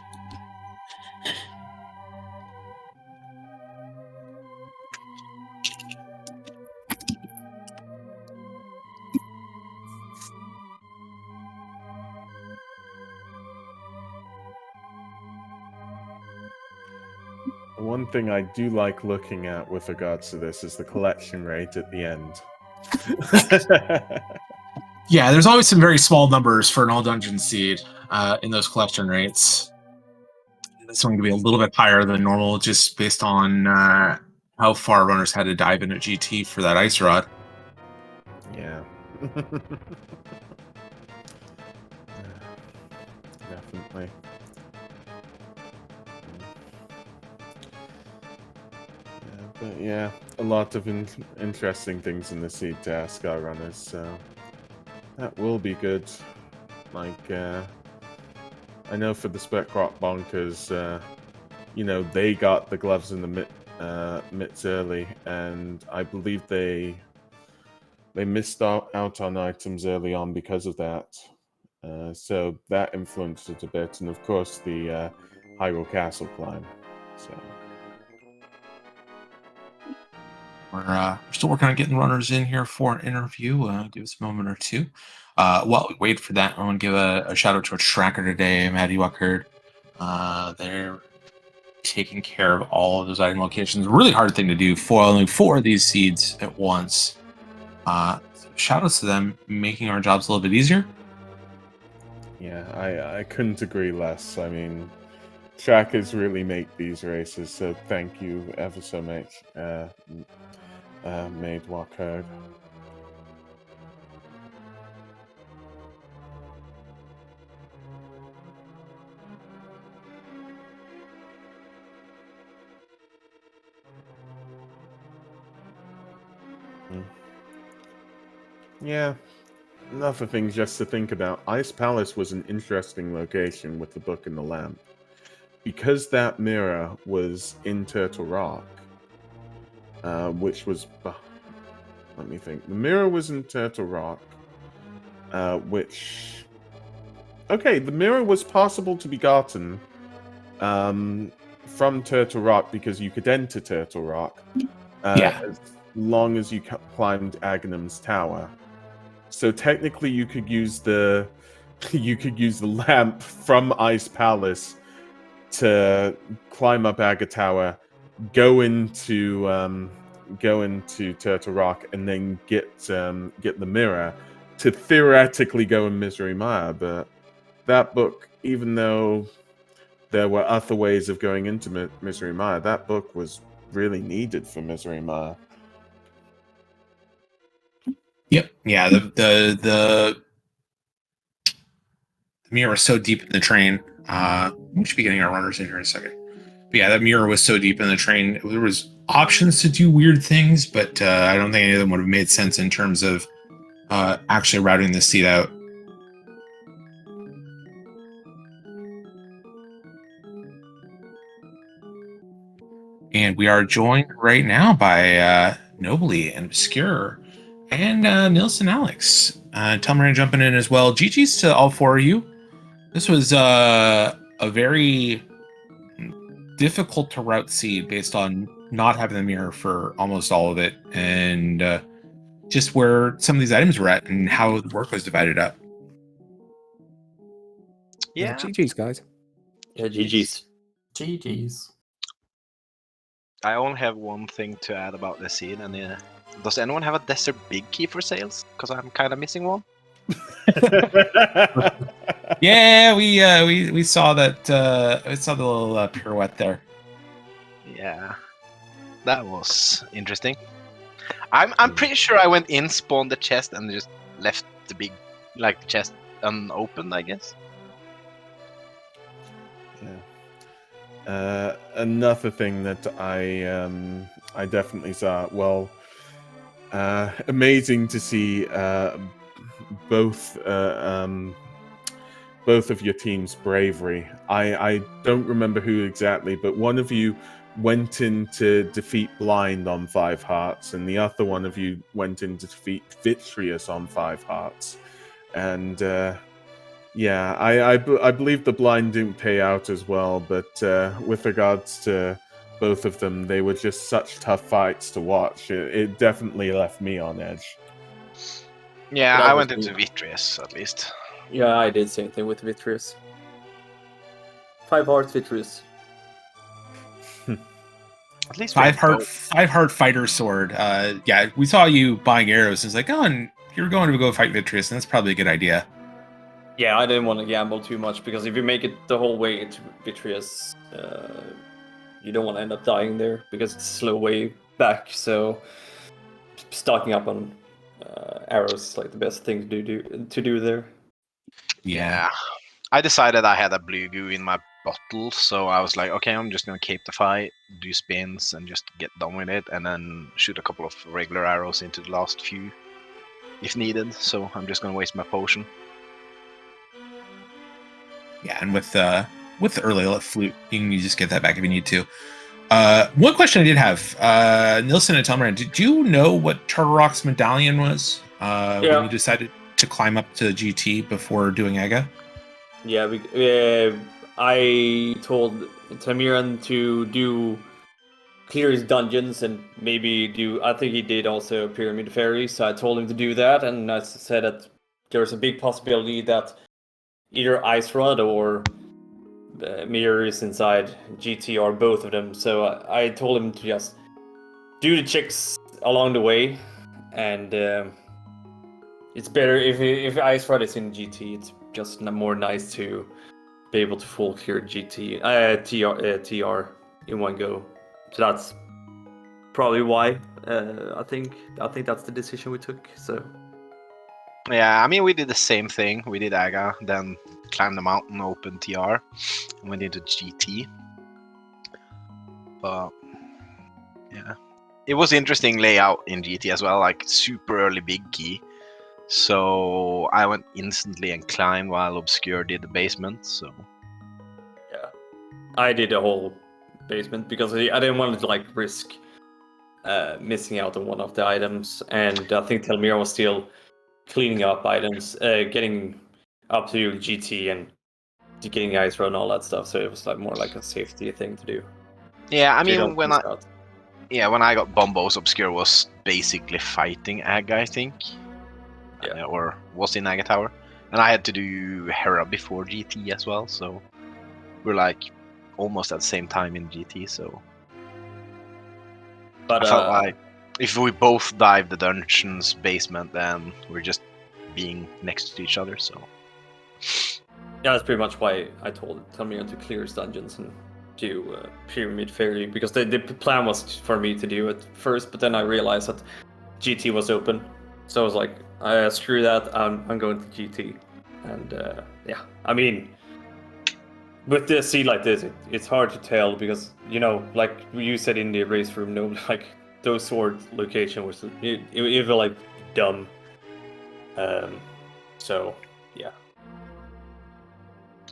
One thing I do like looking at with regards to this is the collection rate at the end.
Yeah, there's always some very small numbers for an all dungeon seed in those collection rates. This one could be a little bit higher than normal, just based on how far runners had to dive into GT for that ice rod.
Yeah. Definitely. But yeah, a lot of interesting things in the seed to ask our runners, so that will be good. Like, I know for the Spec Bonkers, they got the gloves in the mitts early, and I believe they missed out on items early on because of that. So that influenced it a bit, and of course the Hyrule Castle climb. So.
We're still working on getting runners in here for an interview. Give us a moment or two. While we wait for that, I want to give a shout out to our tracker today, Maddie Walker. They're taking care of all of those item locations. Really hard thing to do, foiling 4 of these seeds at once. So shout outs to them, making our jobs a little bit easier.
Yeah, I couldn't agree less. I mean, trackers really make these races, so thank you ever so much, Maid Walker. Yeah, another thing just to think about. Ice Palace was an interesting location with the book and the lamp. Because that mirror was in Turtle Rock, which was... Let me think. The mirror was in Turtle Rock, which... Okay, the mirror was possible to be gotten from Turtle Rock because you could enter Turtle Rock as long as you climbed Aghanim's tower. So technically, you could use the lamp from Ice Palace to climb up Aga Tower, go into Turtle Rock, and then get the mirror to theoretically go in Misery Mire. But that book, even though there were other ways of going into Misery Mire, that book was really needed for Misery Mire.
Yep. Yeah. The mirror was so deep in the train. We should be getting our runners in here in a second. But yeah, that mirror was so deep in the train. There was options to do weird things, but I don't think any of them would have made sense in terms of actually routing the seed out. And we are joined right now by Nobly and Obscure and Nilson Alex. Telmarine jumping in as well. GG's to all 4 of you. This was a very difficult to route seed based on not having the mirror for almost all of it, and just where some of these items were at and how the work was divided up.
Yeah.
GG's, guys.
Yeah, GG's.
GG's.
I only have one thing to add about the scene, and does anyone have a Desert Big Key for sales? Because I'm kind of missing one.
Yeah, we saw that. We saw the little pirouette there.
Yeah, that was interesting. I'm pretty sure I went in, spawned the chest, and just left the chest unopened, I guess.
Yeah. Another thing that I definitely saw. Well, amazing to see both of your team's bravery. I don't remember who exactly, but one of you went in to defeat Blind on 5 hearts, and the other one of you went in to defeat Vitreous on 5 hearts. And yeah, I believe the Blind didn't pay out as well, but with regards to both of them, they were just such tough fights to watch. It definitely left me on edge.
Yeah, I went into Vitreous, at least.
Yeah, I did same thing with Vitreous. 5 hearts Vitreous.
At least
5 heart fighter sword. Yeah, we saw you buying arrows. And it's like, oh, and you're going to go fight Vitreous, and that's probably a good idea.
Yeah, I didn't want to gamble too much because if you make it the whole way to Vitreous, you don't want to end up dying there because it's a slow way back. So stocking up on arrows is like the best thing to do there.
Yeah. I decided I had a blue goo in my bottle, so I was like, okay, I'm just gonna cape the fight, do spins, and just get done with it, and then shoot a couple of regular arrows into the last few if needed. So I'm just gonna waste my potion.
Yeah, and with the early flute, you can just get that back if you need to. One question I did have, Nilsson and Telmarin, did you know what Tartarok's medallion was when you decided to climb up to GT before doing Aga?
Yeah, I told Tamiran to clear his dungeons and maybe do. I think he did also Pyramid Fairy, so I told him to do that, and I said that there's a big possibility that either Ice Rod or Mirror is inside GT or both of them. So I told him to just do the checks along the way, and it's better if Ice Rod is in GT. It's just more nice to be able to full clear GT TR in one go. So that's probably why I think that's the decision we took. So
Yeah, I mean, we did the same thing. We did Aga, then climbed the mountain, opened TR, and went into GT. But yeah, it was interesting layout in GT as well, like super early big key. So I went instantly and climbed while Obscure did the basement. So
yeah, I did the whole basement because I didn't want to like risk missing out on one of the items, and I think Telmira was still cleaning up items, getting up to GT and getting Ice Rod and all that stuff. So it was like more like a safety thing to do.
yeah, I
So you
mean,
don't
when
miss
I
out.
when I got Bombos, Obscure was basically fighting Aga, I think.
Yeah.
Or was in Aga Tower. And I had to do Hera before GT as well, so we're like almost at the same time in GT, so
But
I felt like if we both dive the dungeon's basement, then we're just being next to each other, so
yeah, that's pretty much why I told Telmira to clear his dungeons and do Pyramid Fairy, because the plan was for me to do it first, but then I realized that GT was open, so I was like, screw that, I'm going to GT, and yeah, I mean, with the seed like this, it's hard to tell because like you said in the race room, no, like those sword location was it felt like dumb, so yeah.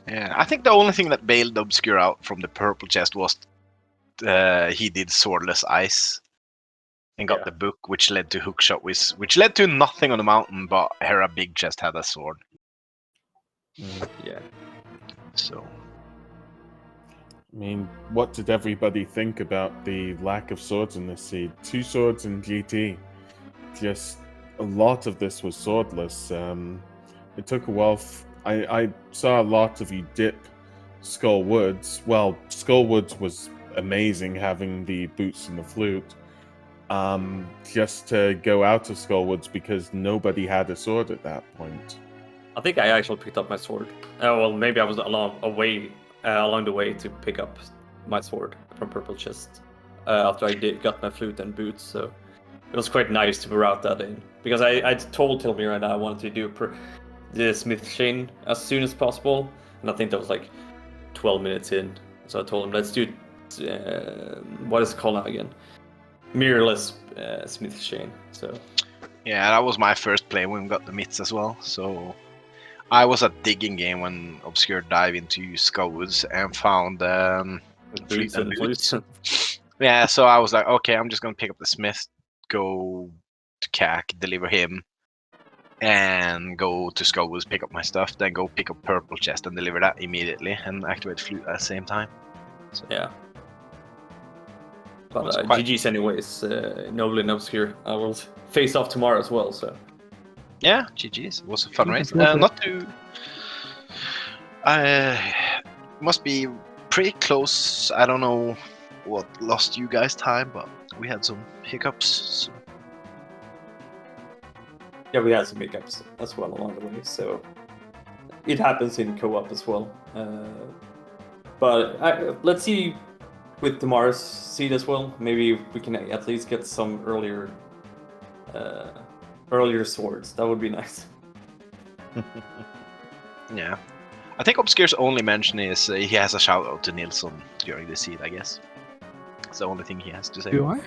yeah. I think the only thing that bailed Obscure out from the purple chest was he did Swordless Ice and got the book, which led to Hookshot, which led to nothing on the mountain, but Hera Big Chest had a sword.
Yeah.
So
I mean, what did everybody think about the lack of swords in this seed? 2 swords in GT. Just a lot of this was swordless. It took a while. I saw a lot of you dip Skull Woods. Well, Skull Woods was amazing having the boots and the flute. Just to go out of Skull Woods because nobody had a sword at that point.
I think I actually picked up my sword. Well, maybe I was along the way to pick up my sword from Purple Chest after I got my flute and boots. So it was quite nice to route that in because I told Tilmira that I wanted to do the Smith chain as soon as possible, and I think that was like 12 minutes in. So I told him, let's do what is it called now again? Mirrorless Smith chain. So
yeah, that was my first play when we got the mitts as well. So I was at digging game when Obscure dived into Skullwoods and found
boots and flutes.
Yeah, so I was like, okay, I'm just gonna pick up the Smith, go to CAC, deliver him, and go to Skullwoods, pick up my stuff, then go pick up Purple Chest and deliver that immediately and activate Flute at the same time. So,
yeah. But GG's anyways, Noble and Obscure. I will face off tomorrow as well, so.
Yeah, GG's. It was a fun race. Not too... must be pretty close. I don't know what lost you guys time, but we had some hiccups. So.
Yeah, we had some hiccups as well along the way, so it happens in co-op as well. But let's see with tomorrow's seed as well. Maybe we can at least get some earlier swords. That would be nice.
Yeah. I think Obscure's only mention is he has a shout out to Nilsson during the seed, I guess. That's the only thing he has to say.
Do I?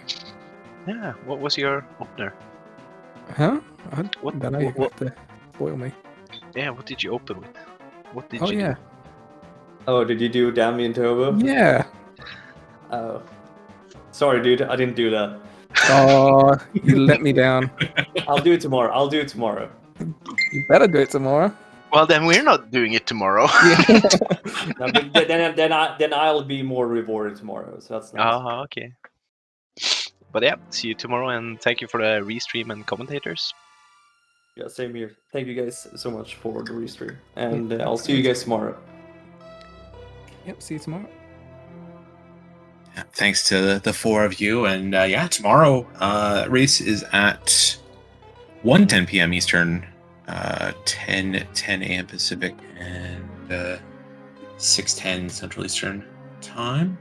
Yeah, what was your opener?
Huh? I
What-
don't know. You're
what-
going to spoil me.
Yeah, what did you open with? What did
Oh,
you
yeah.
do?
Oh, did you do Damien Turbo?
Yeah.
Oh. Sorry, dude. I didn't do that.
Oh, you let me down.
I'll do it tomorrow.
You better do it tomorrow.
Well, then we're not doing it tomorrow.
No, but then I'll be more rewarded tomorrow. So that's nice.
Oh, okay. But yeah, see you tomorrow, and thank you for the restream and commentators.
Yeah, same here. Thank you guys so much for the restream, and I'll see you guys tomorrow.
Yep, see you tomorrow.
Thanks to the four of you, and yeah, tomorrow race is at 1:10 p.m. Eastern, 10 a.m. Pacific, and 6:10 Central Eastern time.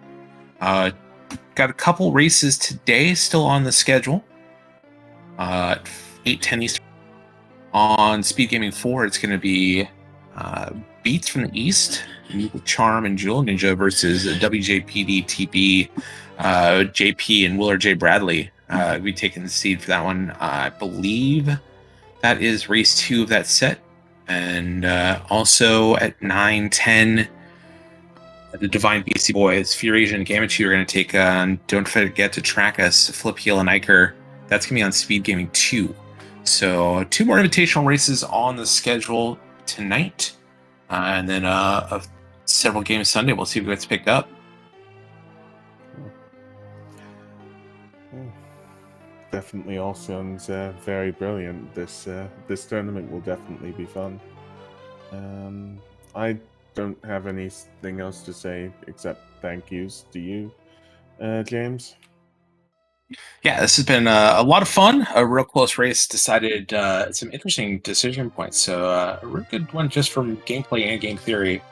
Got a couple races today still on the schedule. 8:10 Eastern on SpeedGaming 4. It's going to be Beats from the East, Charm and Jewel Ninja versus WJPD TB, JP and Willard J. Bradley. We taking the seed for that one. I believe that is race 2 of that set. And also at 9:10, the Divine Beastie Boys, Fury and Gamut are going to take on Don't Forget to Track Us, Flip Heel and Iker. That's going to be on SpeedGaming 2. So 2 more invitational races on the schedule tonight. And then several games Sunday. We'll see who gets picked up.
Definitely all sounds very brilliant. This tournament will definitely be fun. I don't have anything else to say except thank yous to you, James.
Yeah, this has been a lot of fun. A real close race. Decided some interesting decision points. So a real good one just from gameplay and game theory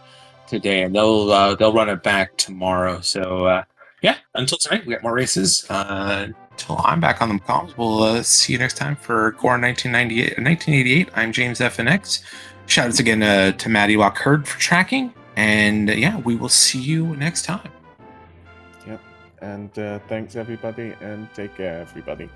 today, and they'll run it back tomorrow. So yeah, until tonight, we got more races. Until I'm back on the comms, we'll see you next time for Core 1988. I'm James FNX. Shout outs again to Maddie Walk Hurd for tracking, and yeah, we will see you next time.
Yep. And thanks everybody, and take care, everybody.